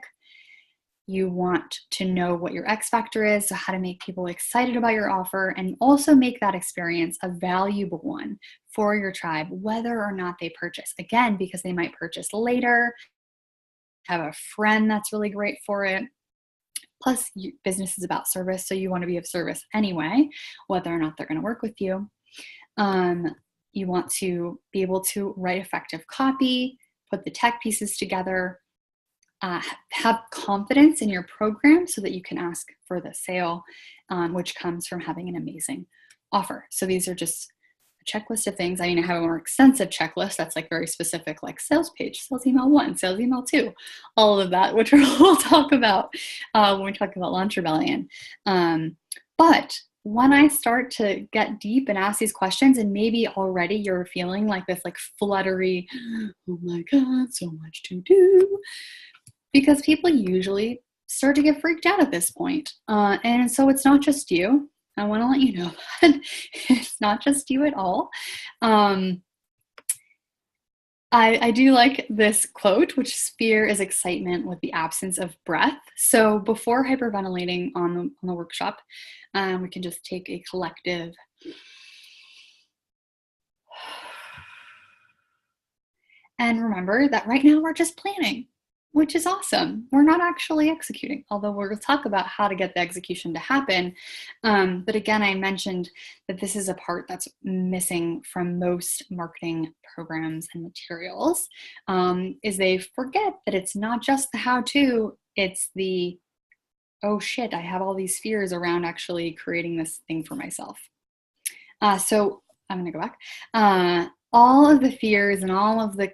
You want to know what your X Factor is, so how to make people excited about your offer, and also make that experience a valuable one for your tribe, whether or not they purchase. Again, because they might purchase later, have a friend that's really great for it. Plus, business is about service, so you want to be of service anyway, whether or not they're going to work with you. You want to be able to write effective copy, put the tech pieces together, have confidence in your program so that you can ask for the sale, which comes from having an amazing offer. So these are just a checklist of things. I mean, I have a more extensive checklist that's like very specific, like sales page, sales email 1, sales email 2, all of that, which we'll talk about when we talk about Launch Rebellion. But when I start to get deep and ask these questions, and maybe already you're feeling like this like fluttery, oh my God, so much to do, because people usually start to get freaked out at this point. And so it's not just you. I want to let you know that it's not just you at all. I do like this quote, which is fear is excitement with the absence of breath. So before hyperventilating on the workshop, we can just take a collective and remember that right now we're just planning, which is awesome. We're not actually executing, although we're going to talk about how to get the execution to happen. But again, I mentioned that this is a part that's missing from most marketing programs and materials, is they forget that it's not just the how-to, it's the, oh shit, I have all these fears around actually creating this thing for myself. So I'm going to go back. All of the fears and all of the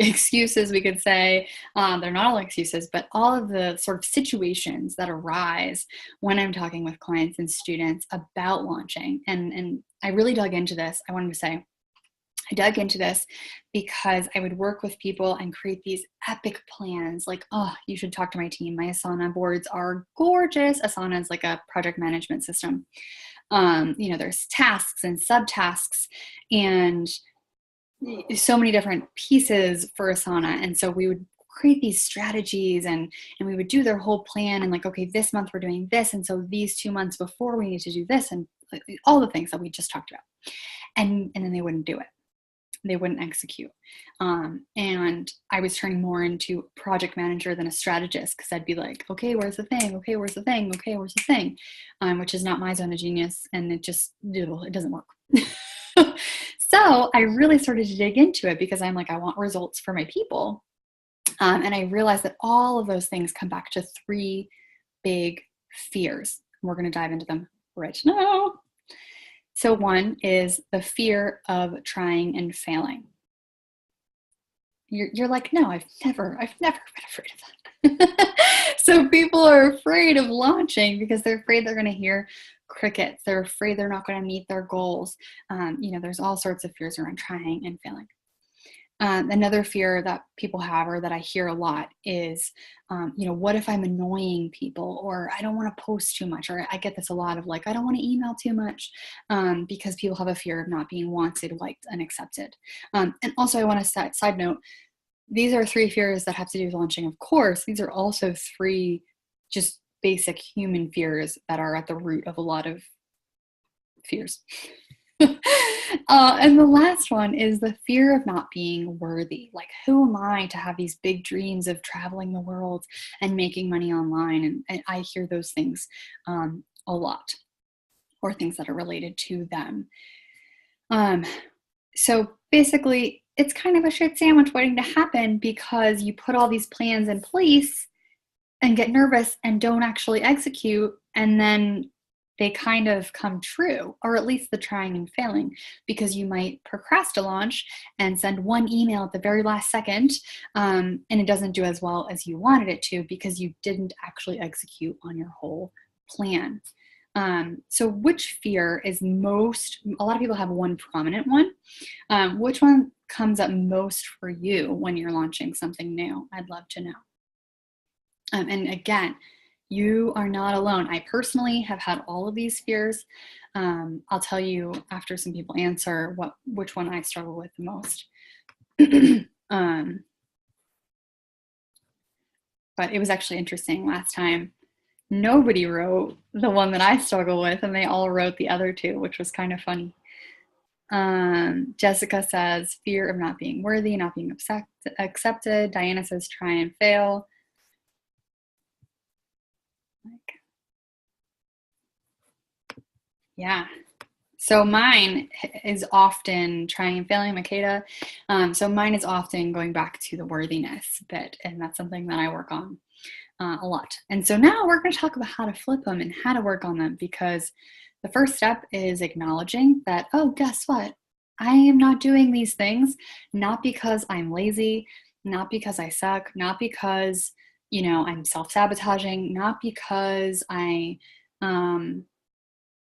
excuses, we could say, they're not all excuses, but all of the sort of situations that arise when I'm talking with clients and students about launching. And I really dug into this. I wanted to say, I dug into this because I would work with people and create these epic plans like, oh, you should talk to my team. My Asana boards are gorgeous. Asana is like a project management system. There's tasks and subtasks and so many different pieces for Asana. And so we would create these strategies and we would do their whole plan and like, okay, this month we're doing this. And so these 2 months before we need to do this and all the things that we just talked about. And then they wouldn't do it. They wouldn't execute. And I was turning more into project manager than a strategist because I'd be like, okay, where's the thing? Okay, where's the thing? Okay, where's the thing? Which is not my zone of genius. And it doesn't work. So I really started to dig into it because I'm like, I want results for my people. And I realized that all of those things come back to 3 big fears. We're going to dive into them right now. So one is the fear of trying and failing. You're like, no, I've never been afraid of that. So people are afraid of launching because they're afraid they're going to hear crickets. They're afraid they're not going to meet their goals. There's all sorts of fears around trying and failing. Another fear that people have or that I hear a lot is, what if I'm annoying people or I don't want to post too much, or I get this a lot of like, I don't want to email too much because people have a fear of not being wanted, liked, and accepted. And also I want to side note, these are 3 fears that have to do with launching. Of course, these are also 3 just basic human fears that are at the root of a lot of fears. And the last one is the fear of not being worthy. Like, who am I to have these big dreams of traveling the world and making money online? And I hear those things a lot, or things that are related to them. So basically, it's kind of a shit sandwich waiting to happen because you put all these plans in place and get nervous and don't actually execute, and then they kind of come true, or at least the trying and failing, because you might procrastinate a launch and send one email at the very last second, and it doesn't do as well as you wanted it to because you didn't actually execute on your whole plan. So which fear is most, a lot of people have one prominent one. Which one comes up most for you when you're launching something new? I'd love to know. And again, you are not alone. I personally have had all of these fears. I'll tell you after some people answer which one I struggle with the most. But it was actually interesting last time. Nobody wrote the one that I struggle with, and they all wrote the other 2, which was kind of funny. Jessica says, fear of not being worthy, not being accepted. Diana says, try and fail. Yeah. So mine is often trying and failing, Makeda. So mine is often going back to the worthiness bit, and that's something that I work on a lot. And so now we're going to talk about how to flip them and how to work on them, because the first step is acknowledging that, oh, guess what? I am not doing these things, not because I'm lazy, not because I suck, not because, I'm self-sabotaging, not because I,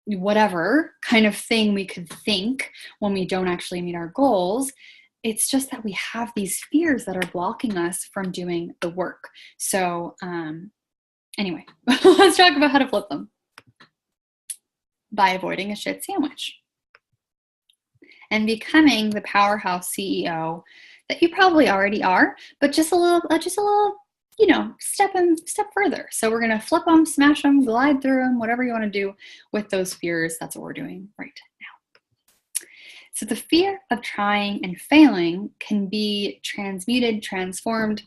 whatever kind of thing we could think when we don't actually meet our goals. It's just that we have these fears that are blocking us from doing the work. So anyway, let's talk about how to flip them by avoiding a shit sandwich and becoming the powerhouse CEO that you probably already are, but just a little, step further. So we're going to flip them, smash them, glide through them, whatever you want to do with those fears. That's what we're doing right now. So the fear of trying and failing can be transmuted, transformed,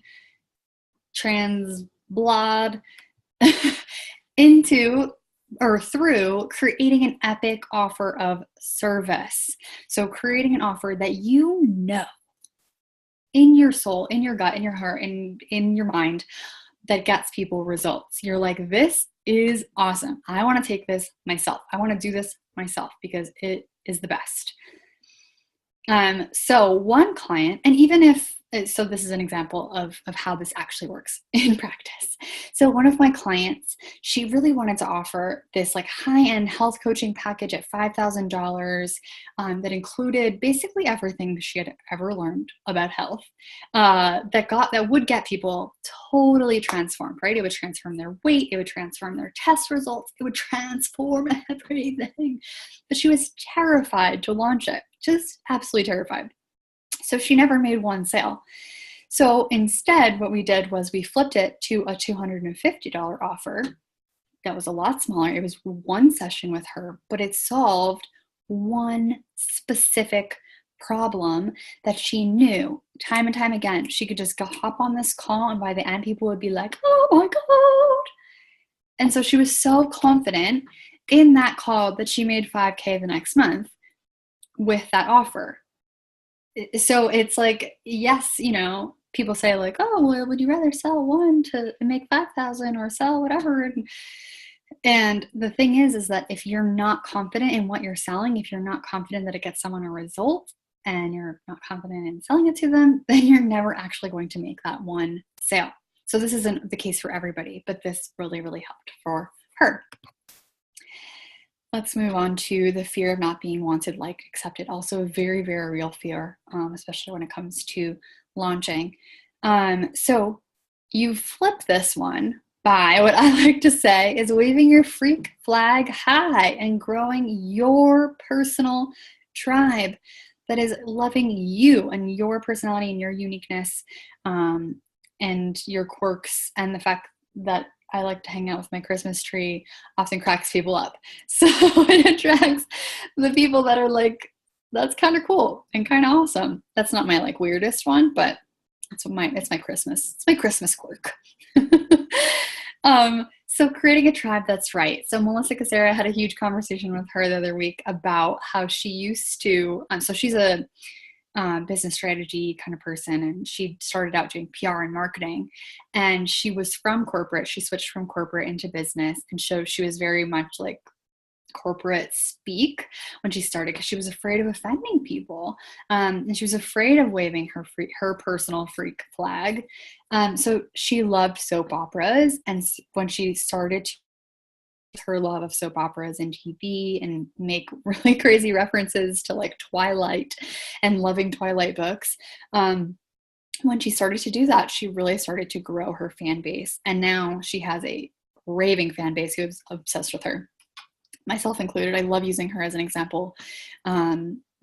transblod into or through creating an epic offer of service. So creating an offer that in your soul, in your gut, in your heart, in your mind, that gets people results. You're like, this is awesome. I want to take this myself. I want to do this myself because it is the best. So one client, and even if, so this is an example of how this actually works in practice. So one of my clients, she really wanted to offer this like high-end health coaching package at $5,000 that included basically everything she had ever learned about health that would get people totally transformed, right? It would transform their weight. It would transform their test results. It would transform everything. But she was terrified to launch it, just absolutely terrified. So she never made one sale. So instead, what we did was we flipped it to a $250 offer that was a lot smaller. It was one session with her, but it solved one specific problem that she knew time and time again. She could just go hop on this call, and by the end, people would be like, oh my God. And so she was so confident in that call that she made $5,000 the next month with that offer. So it's like, yes, people say like, oh, well, would you rather sell one to make 5,000 or sell whatever? And the thing is that if you're not confident in what you're selling, if you're not confident that it gets someone a result, and you're not confident in selling it to them, then you're never actually going to make that one sale. So this isn't the case for everybody, but this really, really helped for her. Let's move on to the fear of not being wanted, liked, accepted. Also a very, very real fear, especially when it comes to launching. So you flip this one by what I like to say is waving your freak flag high and growing your personal tribe that is loving you and your personality and your uniqueness and your quirks, and the fact that I like to hang out with my Christmas tree often cracks people up. So it attracts the people that are like, that's kind of cool and kind of awesome. That's not my like weirdest one, but it's my Christmas quirk. So creating a tribe that's right. So Melissa Cassera, had a huge conversation with her the other week about how she used to, so she's a business strategy kind of person, and she started out doing PR and marketing, and she was from corporate. She switched from corporate into business, and so she was very much like corporate speak when she started because she was afraid of offending people, and she was afraid of waving her personal freak flag. So she loved soap operas, and when she started her love of soap operas and TV and make really crazy references to like Twilight and loving Twilight books. When she started to do that, she really started to grow her fan base. And now she has a raving fan base who is obsessed with her, myself included. I love using her as an example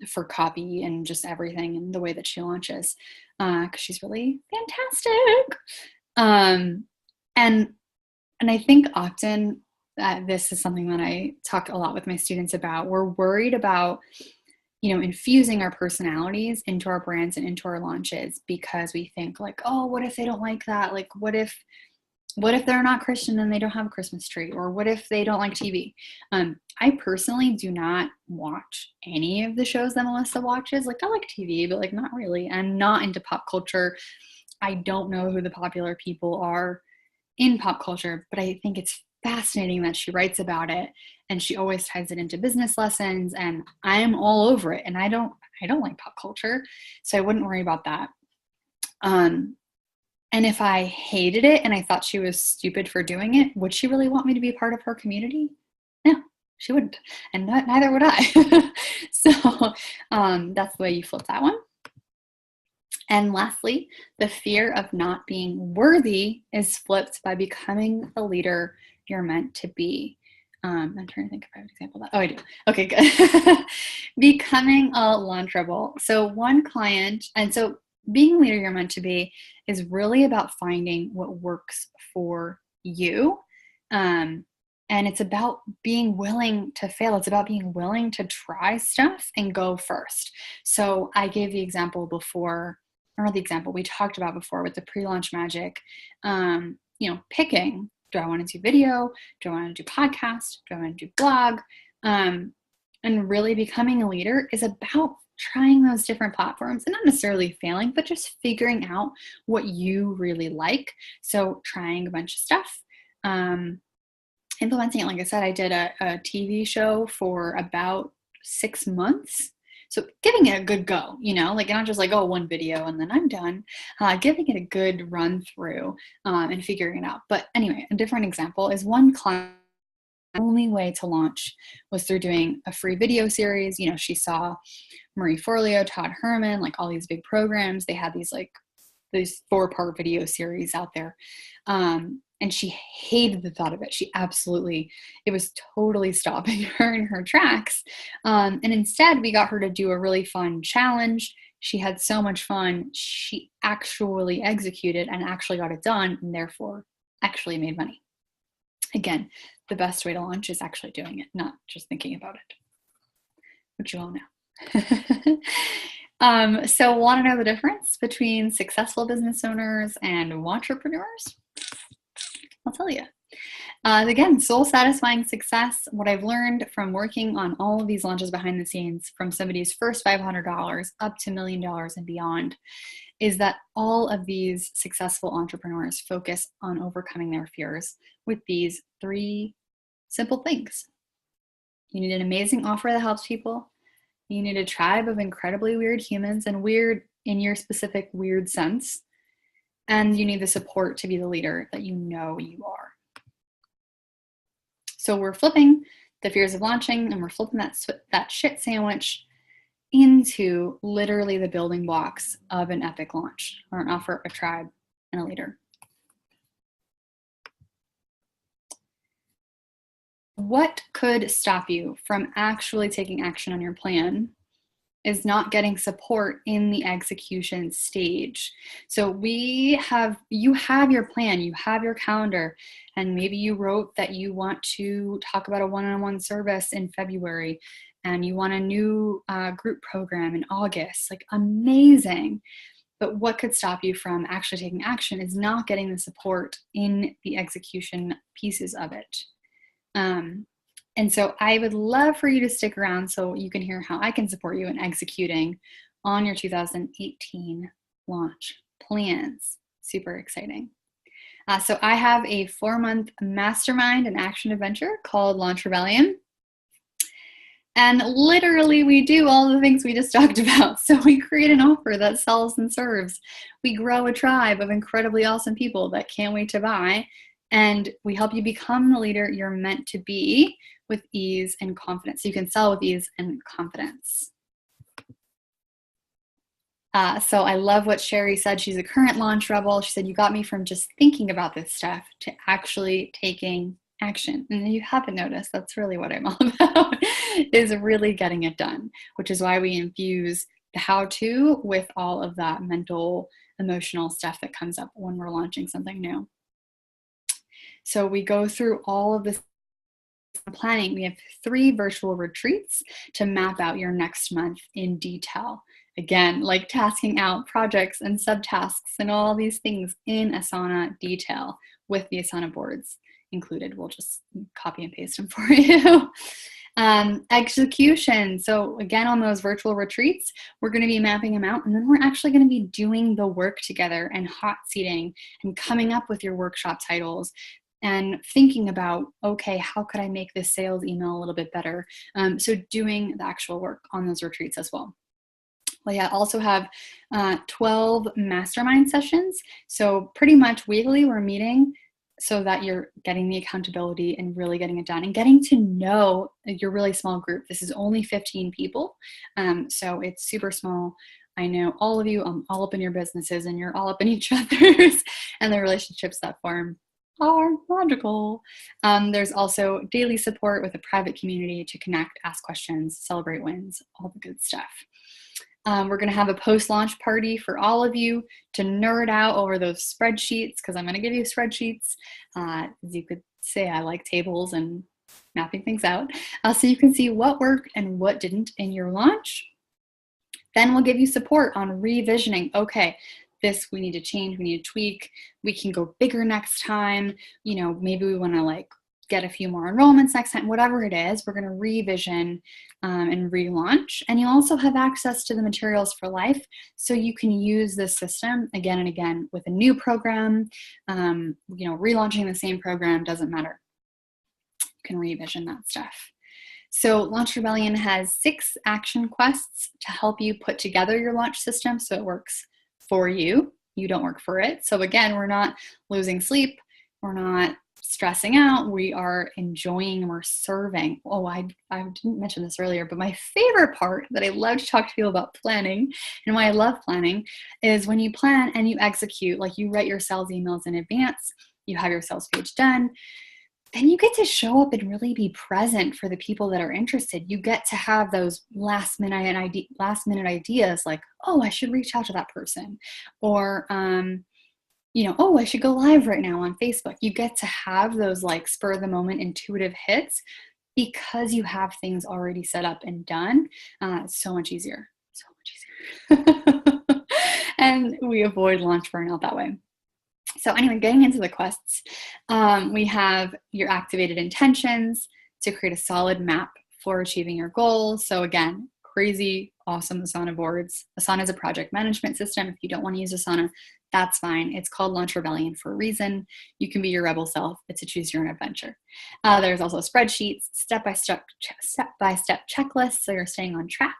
for copy and just everything and the way that she launches because she's really fantastic. And I think often this is something that I talk a lot with my students about. We're worried about, infusing our personalities into our brands and into our launches because we think like, oh, what if they don't like that? Like, what if they're not Christian and they don't have a Christmas tree? Or what if they don't like TV? I personally do not watch any of the shows that Melissa watches. Like, I like TV, but like not really. I'm not into pop culture. I don't know who the popular people are in pop culture, but I think it's fascinating that she writes about it, and she always ties it into business lessons, and I'm all over it. And I don't like pop culture, so I wouldn't worry about that. And if I hated it and I thought she was stupid for doing it, would she really want me to be a part of her community? No, she wouldn't, and neither would I. So that's the way you flip that one. And lastly, the fear of not being worthy is flipped by becoming the leader you're meant to be. I'm trying to think if I have an example of that. Oh, I do. Okay, good. Becoming a launch rebel. So one client, and so being the leader you're meant to be is really about finding what works for you. And it's about being willing to fail. It's about being willing to try stuff and go first. So I gave the example before, or the example we talked about before with the pre-launch magic, picking, do I want to do video? Do I want to do podcast? Do I want to do blog? And really becoming a leader is about trying those different platforms and not necessarily failing, but just figuring out what you really like. So trying a bunch of stuff, implementing it. Like I said, I did a TV show for about 6 months. So giving it a good go, like not just like, oh, one video and then I'm done, giving it a good run through and figuring it out. But anyway, a different example is one client, the only way to launch was through doing a free video series. She saw Marie Forleo, Todd Herman, like all these big programs. They had these 4-part video series out there. And she hated the thought of it. It was totally stopping her in her tracks. And instead we got her to do a really fun challenge. She had so much fun. She actually executed and actually got it done, and therefore actually made money. Again, the best way to launch is actually doing it, not just thinking about it, which you all know. So want to know the difference between successful business owners and entrepreneurs? I'll tell you. Again, soul satisfying success. What I've learned from working on all of these launches behind the scenes, from somebody's first $500 up to $1 million and beyond, is that all of these successful entrepreneurs focus on overcoming their fears with these 3 simple things. You need an amazing offer that helps people. You need a tribe of incredibly weird humans, and weird in your specific weird sense. And you need the support to be the leader that you know you are. So we're flipping the fears of launching, and we're flipping that shit sandwich into literally the building blocks of an epic launch, or an offer, a tribe, and a leader. What could stop you from actually taking action on your plan is not getting support in the execution stage. So you have your plan, you have your calendar, and maybe you wrote that you want to talk about a one-on-one service in February, and you want a new group program in August. Like, amazing. But what could stop you from actually taking action is not getting the support in the execution pieces of it. And so I would love for you to stick around so you can hear how I can support you in executing on your 2018 launch plans. Super exciting. So I have a 4-month mastermind and action adventure called Launch Rebellion. And literally we do all the things we just talked about. So we create an offer that sells and serves. We grow a tribe of incredibly awesome people that can't wait to buy. And we help you become the leader you're meant to be with ease and confidence. So you can sell with ease and confidence. So I love what Sherry said. She's a current launch rebel. She said, you got me from just thinking about this stuff to actually taking action. And you haven't noticed, that's really what I'm all about, is really getting it done, which is why we infuse the how-to with all of that mental, emotional stuff that comes up when we're launching something new. So we go through all of this planning. We have 3 virtual retreats to map out your next month in detail. Again, like tasking out projects and subtasks and all these things in Asana detail with the Asana boards included. We'll just copy and paste them for you. Execution. So again, on those virtual retreats, we're going to be mapping them out, and then we're actually going to be doing the work together and hot seating and coming up with your workshop titles and thinking about, okay, how could I make this sales email a little bit better? So doing the actual work on those retreats as well. We also have 12 mastermind sessions. So pretty much weekly we're meeting so that you're getting the accountability and really getting it done and getting to know your really small group. This is only 15 people. So it's super small. I know all of you, all up in your businesses, and you're all up in each other's, and the relationships that form are magical. There's also daily support with a private community to connect, ask questions, celebrate wins, all the good stuff. We're going to have a post-launch party for all of you to nerd out over those spreadsheets, because I'm going to give you spreadsheets. As you could say, I like tables and mapping things out. So you can see what worked and what didn't in your launch. Then we'll give you support on revisioning. Okay, this we need to change, we need to tweak, we can go bigger next time. You know, maybe we want to like get a few more enrollments next time, whatever it is, we're going to revision and relaunch. And you'll also have access to the materials for life, so you can use this system again and again with a new program. You know, relaunching the same program doesn't matter. You can revision that stuff. So Launch Rebellion has 6 action quests to help you put together your launch system so it works for you. You don't work for it. So again, we're not losing sleep. We're not stressing out. We are enjoying, we're serving. Oh, I didn't mention this earlier, but my favorite part that I love to talk to people about planning and why I love planning is when you plan and you execute, like you write your sales emails in advance, you have your sales page done, then you get to show up and really be present for the people that are interested. You get to have those last minute ideas like, oh, I should reach out to that person. Or, you know, oh, I should go live right now on Facebook. You get to have those like spur of the moment intuitive hits because you have things already set up and done. It's so much easier, so much easier. And we avoid launch burnout that way. So anyway, getting into the quests, we have your activated intentions to create a solid map for achieving your goals. So again, crazy, awesome Asana boards. Asana is a project management system. If you don't want to use Asana, that's fine. It's called Launch Rebellion for a reason. You can be your rebel self. It's a choose your own adventure. There's also spreadsheets, step-by-step checklists, so you're staying on track.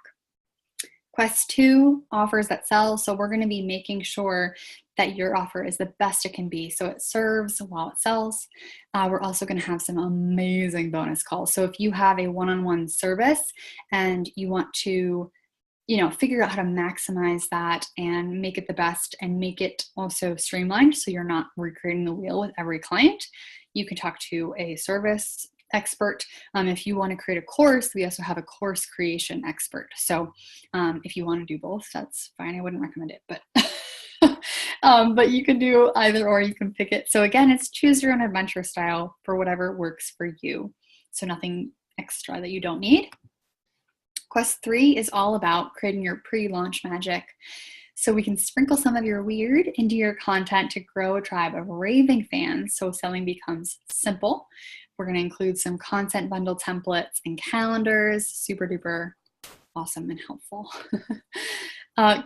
Quest 2, offers that sell. So we're going to be making sure that your offer is the best it can be, so it serves while it sells. We're also going to have some amazing bonus calls. So if you have a one-on-one service and you want to, you know, figure out how to maximize that and make it the best and make it also streamlined so you're not recreating the wheel with every client, you can talk to a service expert. If you want to create a course, we also have a course creation expert. So if you want to do both, that's fine. I wouldn't recommend it, but you can do either, or you can pick it. So again, it's choose your own adventure style for whatever works for you. So nothing extra that you don't need. Quest 3 is all about creating your pre-launch magic. So we can sprinkle some of your weird into your content to grow a tribe of raving fans so selling becomes simple. We're going to include some content bundle templates and calendars, super duper awesome and helpful.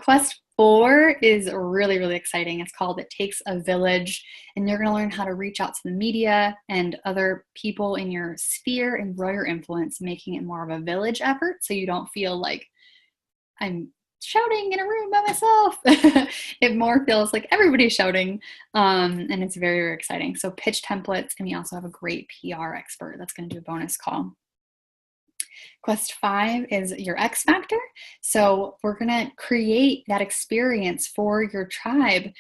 Quest 4 is really, really exciting. It's called It Takes a Village, and you're going to learn how to reach out to the media and other people in your sphere and grow your influence, making it more of a village effort so you don't feel like I'm shouting in a room by myself. It more feels like everybody's shouting, and it's very, very exciting. So pitch templates, and we also have a great PR expert that's going to do a bonus call. Quest 5 is your X Factor. So we're going to create that experience for your tribe,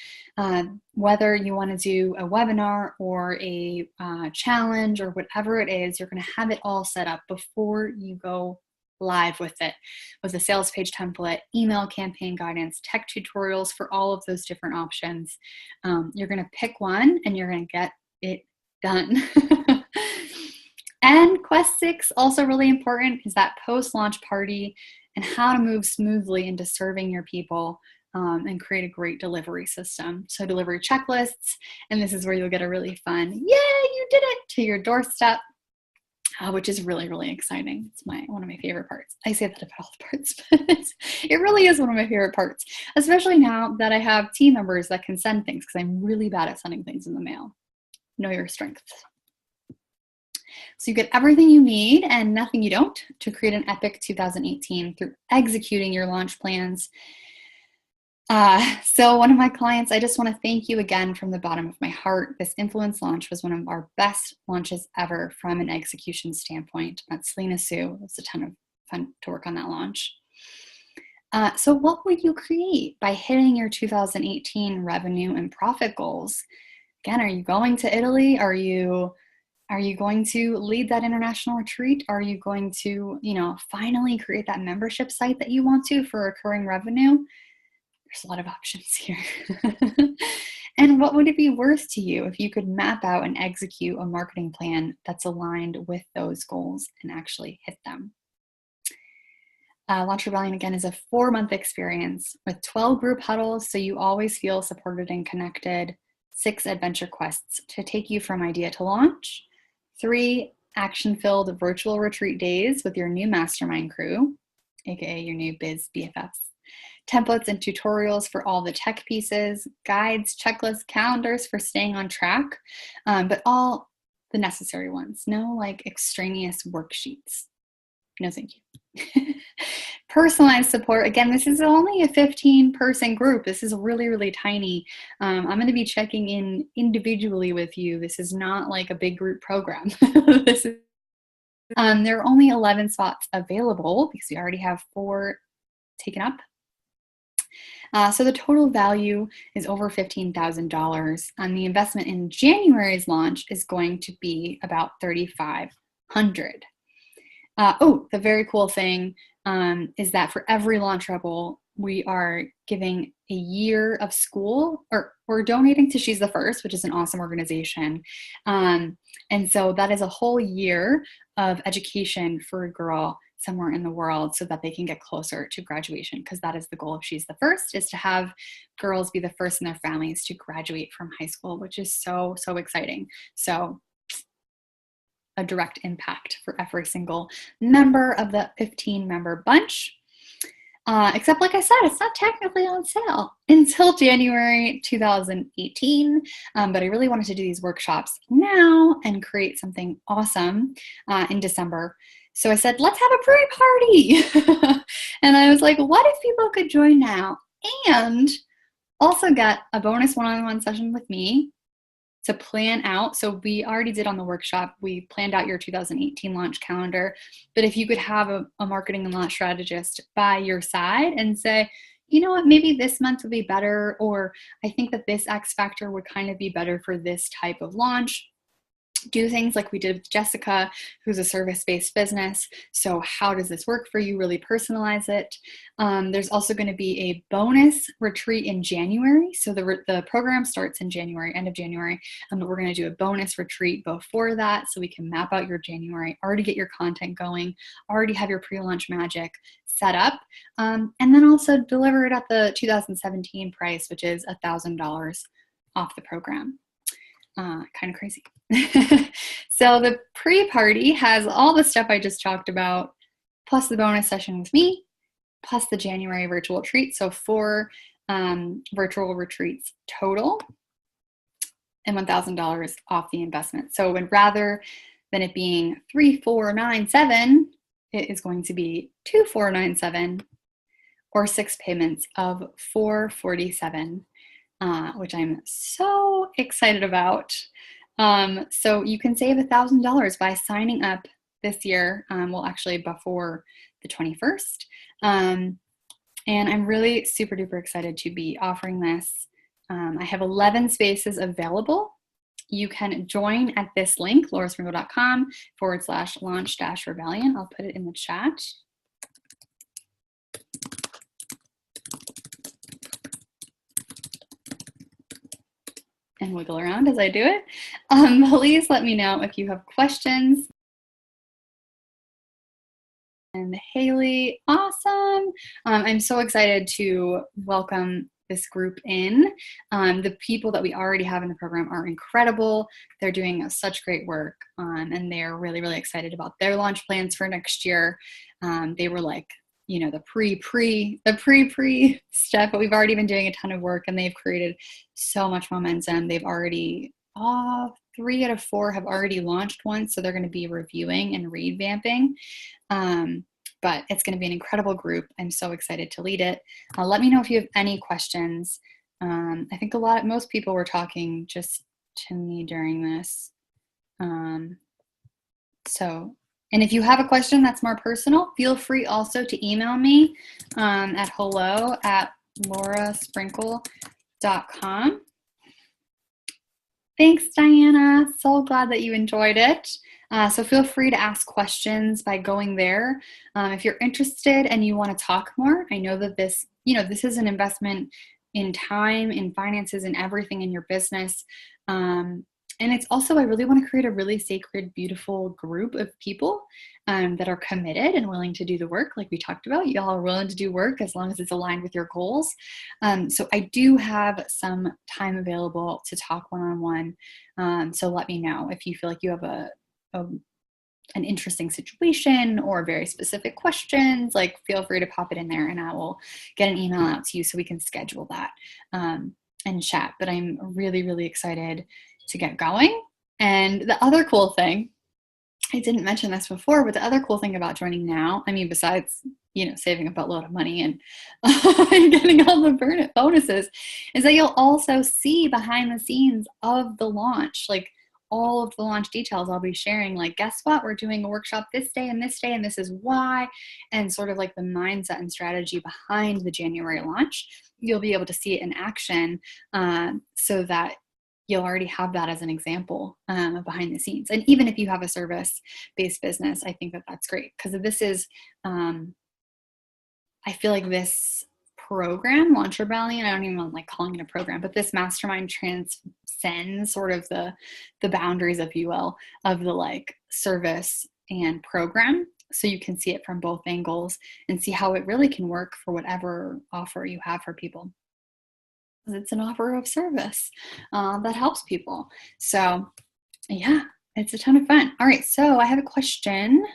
whether you want to do a webinar or a challenge or whatever it is, you're going to have it all set up before you go live with it, with a sales page template, email campaign guidance, tech tutorials for all of those different options. You're going to pick one and you're going to get it done. And Quest 6, also really important, is that post-launch party and how to move smoothly into serving your people and create a great delivery system. So delivery checklists, and this is where you'll get a really fun, yay, you did it, to your doorstep, which is really, really exciting. It's one of my favorite parts. I say that about all the parts, but it really is one of my favorite parts, especially now that I have team members that can send things, because I'm really bad at sending things in the mail. Know your strengths. So you get everything you need and nothing you don't to create an epic 2018 through executing your launch plans. So one of my clients, I just want to thank you again from the bottom of my heart. This influence launch was one of our best launches ever from an execution standpoint. That's Selena Sue. It was a ton of fun to work on that launch. So what would you create by hitting your 2018 revenue and profit goals? Again, are you going to Italy? Are you Are you going to lead that international retreat? Are you going to, finally create that membership site that you want to for recurring revenue? There's a lot of options here. And what would it be worth to you if you could map out and execute a marketing plan that's aligned with those goals and actually hit them? Launch Rebellion, again, is a 4-month experience with 12 group huddles, so you always feel supported and connected, 6 adventure quests to take you from idea to launch, 3 action-filled virtual retreat days with your new mastermind crew, aka your new biz BFFs, templates and tutorials for all the tech pieces, guides, checklists, calendars for staying on track, but all the necessary ones. No like extraneous worksheets. No, thank you. Personalized support. Again, this is only a 15-person group. This is really, really tiny. I'm going to be checking in individually with you. This is not like a big group program. There are only 11 spots available because we already have 4 taken up. So the total value is over $15,000, and the investment in January's launch is going to be about $3,500. The very cool thing is that for every Launch Rebel, we are giving a year of school, or we're donating to She's the First, which is an awesome organization. And so that is a whole year of education for a girl somewhere in the world so that they can get closer to graduation, because that is the goal of She's the First, is to have girls be the first in their families to graduate from high school, which is so, so exciting. So a direct impact for every single member of the 15-member bunch. Except, like I said, it's not technically on sale until January 2018. But I really wanted to do these workshops now and create something awesome in December. So I said, let's have a pre-party. And I was like, what if people could join now and also get a bonus one-on-one session with me to plan out. So we already did on the workshop, we planned out your 2018 launch calendar. But if you could have a marketing and launch strategist by your side and say, you know what, maybe this month would be better, or I think that this X factor would kind of be better for this type of launch. Do things like we did with Jessica, who's a service-based business. So how does this work for you? Really personalize it. There's also going to be a bonus retreat in January. So the program starts in January, end of January, but we're going to do a bonus retreat before that so we can map out your January, already get your content going, already have your pre-launch magic set up, and then also deliver it at the 2017 price, which is $1,000 off the program. Kind of crazy. So the pre-party has all the stuff I just talked about, plus the bonus session with me, plus the January virtual retreat. So 4 virtual retreats total, and $1,000 off the investment. So rather than it being $3,497, it is going to be $2,497, or 6 payments of $447. Which I'm so excited about. So you can save $1,000 by signing up this year, actually before the 21st. And I'm really super duper excited to be offering this. I have 11 spaces available. You can join at this link, lauraspringle.com/launch-rebellion. I'll put it in the chat. And wiggle around as I do it. Please let me know if you have questions. And Haley, awesome. I'm so excited to welcome this group in. The people that we already have in the program are incredible. They're doing such great work, and they're really, really excited about their launch plans for next year. They were like, the pre stuff, but we've already been doing a ton of work, and they've created so much momentum. They've already, 3 out of 4 have already launched once, so they're going to be reviewing and revamping. But it's going to be an incredible group. I'm so excited to lead it. Let me know if you have any questions. I think most people were talking just to me during this. And if you have a question that's more personal, feel free also to email me at hello@laurasprinkle.com. Thanks, Diana. So glad that you enjoyed it. So feel free to ask questions by going there. If you're interested and you want to talk more, I know that this is an investment in time, in finances, in everything in your business. And it's also, I really want to create a really sacred, beautiful group of people that are committed and willing to do the work. Like we talked about, y'all are willing to do work as long as it's aligned with your goals. So I do have some time available to talk one-on-one. So let me know if you feel like you have an interesting situation or very specific questions. Like feel free to pop it in there and I will get an email out to you so we can schedule that and chat. But I'm really, really excited to get going. And the other cool thing, I didn't mention this before, but the other cool thing about joining now, I mean, besides, saving a buttload of money and getting all the bonuses, is that you'll also see behind the scenes of the launch, like all of the launch details I'll be sharing, like, guess what? We're doing a workshop this day, and this is why, and sort of like the mindset and strategy behind the January launch. You'll be able to see it in action so that you'll already have that as an example of behind the scenes. And even if you have a service-based business, I think that that's great because this is, I feel like this program, Launch Rebellion, I don't even like calling it a program, but this mastermind transcends sort of the boundaries, if you will, of the like service and program. So you can see it from both angles and see how it really can work for whatever offer you have for people. It's an offer of service that helps people. So yeah, it's a ton of fun. All right, so I have a question.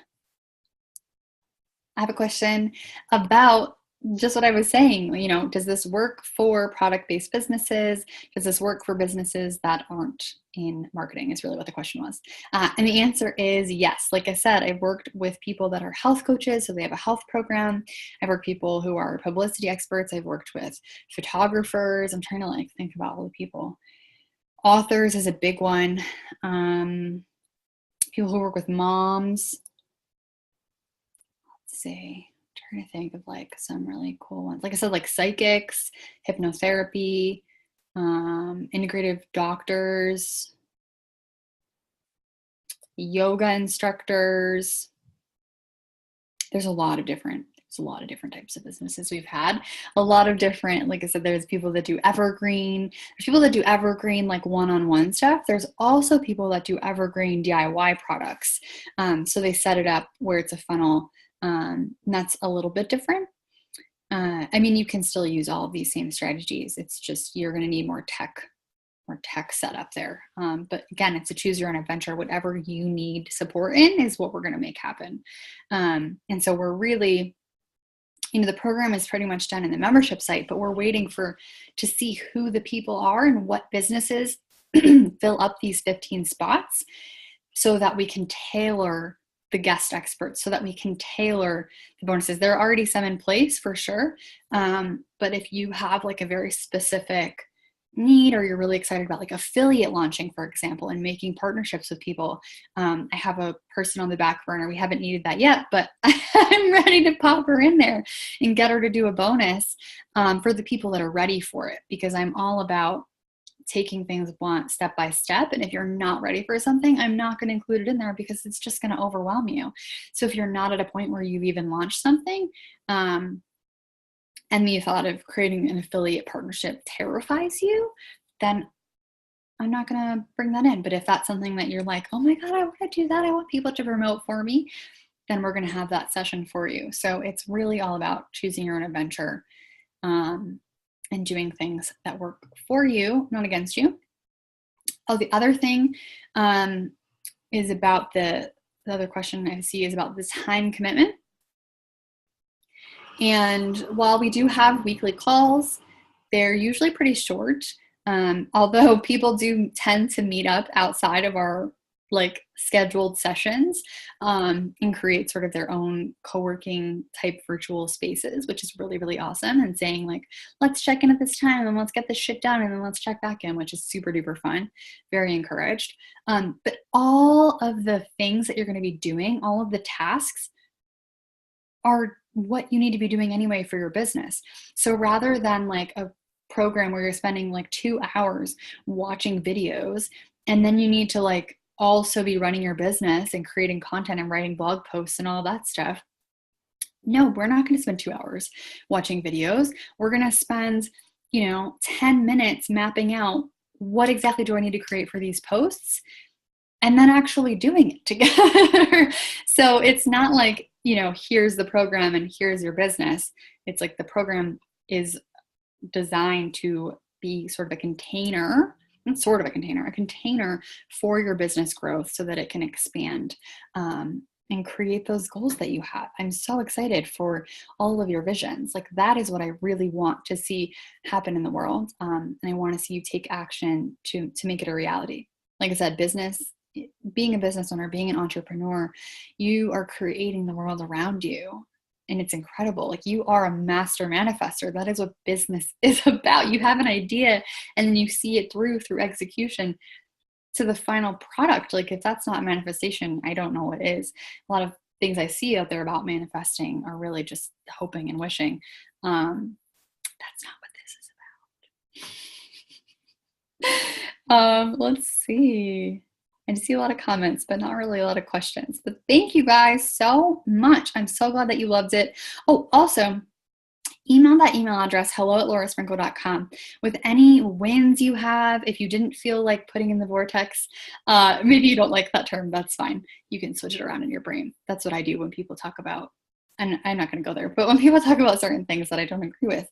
About just what I was saying. Does this work for product-based businesses? Does this work for businesses that aren't in marketing is really what the question was. And the answer is yes. Like I said, I've worked with people that are health coaches, so they have a health program. I've worked with people who are publicity experts. I've worked with photographers. I'm trying to think about all the people. Authors is a big one. People who work with moms. Let's see. Trying to think of some really cool ones. Like I said, like psychics, hypnotherapy, integrative doctors, yoga instructors. There's a lot of different types of businesses we've had. A lot of different, like I said, there's people that do evergreen. There's people that do evergreen like one-on-one stuff. There's also people that do evergreen DIY products. So they set it up where it's a funnel. And that's a little bit different. I mean, you can still use all of these same strategies. It's just you're going to need more tech set up there. But again, it's a choose your own adventure. Whatever you need support in is what we're going to make happen. And so we're really, the program is pretty much done in the membership site, but we're waiting to see who the people are and what businesses fill up these 15 spots so that we can tailor the guest experts, so that we can tailor the bonuses. There are already some in place for sure. But if you have a very specific need, or you're really excited about affiliate launching, for example, and making partnerships with people, I have a person on the back burner. We haven't needed that yet, but I'm ready to pop her in there and get her to do a bonus for the people that are ready for it, because I'm all about taking things one step by step. And if you're not ready for something, I'm not going to include it in there because it's just going to overwhelm you. So if you're not at a point where you've even launched something, and the thought of creating an affiliate partnership terrifies you, then I'm not going to bring that in. But if that's something that you're like, oh my God, I want to do that, I want people to promote for me, then we're going to have that session for you. So it's really all about choosing your own adventure, and doing things that work for you, not against you. Oh, the other thing is about the other question I see is about the time commitment. And while we do have weekly calls, they're usually pretty short. Although people do tend to meet up outside of our scheduled sessions and create sort of their own co-working type virtual spaces, which is really, really awesome. And saying let's check in at this time and let's get this shit done and then let's check back in, which is super duper fun. Very encouraged. But all of the things that you're going to be doing, all of the tasks are what you need to be doing anyway for your business. So rather than a program where you're spending 2 hours watching videos And then you need to like also be running your business and creating content and writing blog posts and all that stuff. No, we're not going to spend 2 hours watching videos. We're going to spend, 10 minutes mapping out what exactly do I need to create for these posts, and then actually doing it together. So it's not like, here's the program and here's your business. It's like the program is designed to be sort of a container, not sort of a container for your business growth so that it can expand and create those goals that you have. I'm so excited for all of your visions. Like that is what I really want to see happen in the world. And I want to see you take action to make it a reality. Like I said, being a business owner, being an entrepreneur, you are creating the world around you. And it's incredible. Like you are a master manifester. That is what business is about. You have an idea and then you see it through execution to the final product. Like if that's not manifestation, I don't know what is. A lot of things I see out there about manifesting are really just hoping and wishing. That's not what this is about. Let's see. I see a lot of comments, but not really a lot of questions. But thank you guys so much. I'm so glad that you loved it. Oh, also, email that email address, hello@laurasprinkle.com, with any wins you have. If you didn't feel like putting in the vortex, maybe you don't like that term, that's fine. You can switch it around in your brain. That's what I do when people talk about, and I'm not going to go there, but when people talk about certain things that I don't agree with,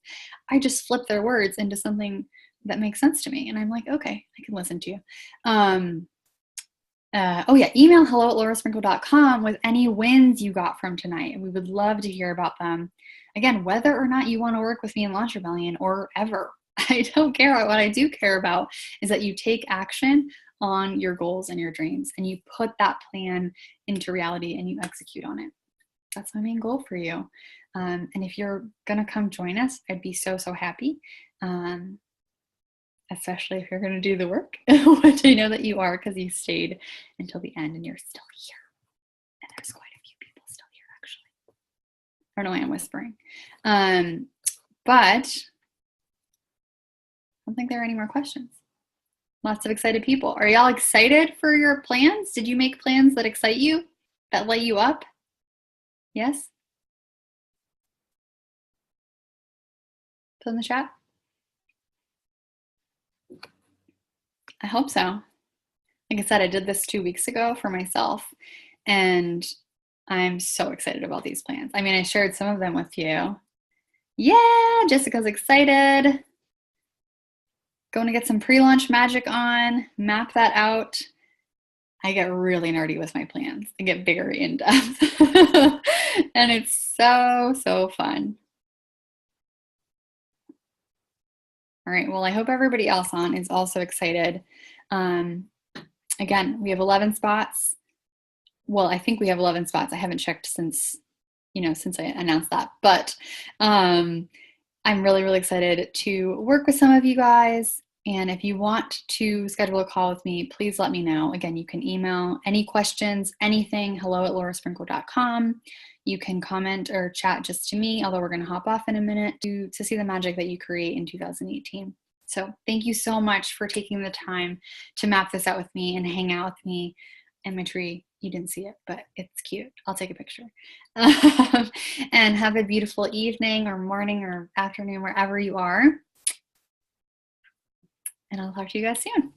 I just flip their words into something that makes sense to me. And I'm like, okay, I can listen to you. Email hello@laurasprinkle.com with any wins you got from tonight. And we would love to hear about them. Again, whether or not you want to work with me in Launch Rebellion or ever, I don't care. What I do care about is that you take action on your goals and your dreams and you put that plan into reality and you execute on it. That's my main goal for you. And if you're going to come join us, I'd be so, so happy. Especially if you're going to do the work, which I know that you are because you stayed until the end and you're still here. And there's quite a few people still here, actually. I don't know why I'm whispering. But I don't think there are any more questions. Lots of excited people. Are y'all excited for your plans? Did you make plans that excite you, that light you up? Yes? Put in the chat. I hope so. Like I said, I did this 2 weeks ago for myself, and I'm so excited about these plans. I mean, I shared some of them with you. Yeah, Jessica's excited. Going to get some pre-launch magic on, map that out. I get really nerdy with my plans. I get very in-depth. And it's so, so fun. All right, well, I hope everybody else on is also excited. Again, we have 11 spots. Well, I think we have 11 spots. I haven't checked since I announced that. But I'm really, really excited to work with some of you guys. And if you want to schedule a call with me, please let me know. Again, you can email any questions, anything, hello@laurasprinkle.com. You can comment or chat just to me, although we're going to hop off in a minute to see the magic that you create in 2018. So thank you so much for taking the time to map this out with me and hang out with me and my tree. You didn't see it, but it's cute. I'll take a picture. And have a beautiful evening or morning or afternoon, wherever you are. And I'll talk to you guys soon.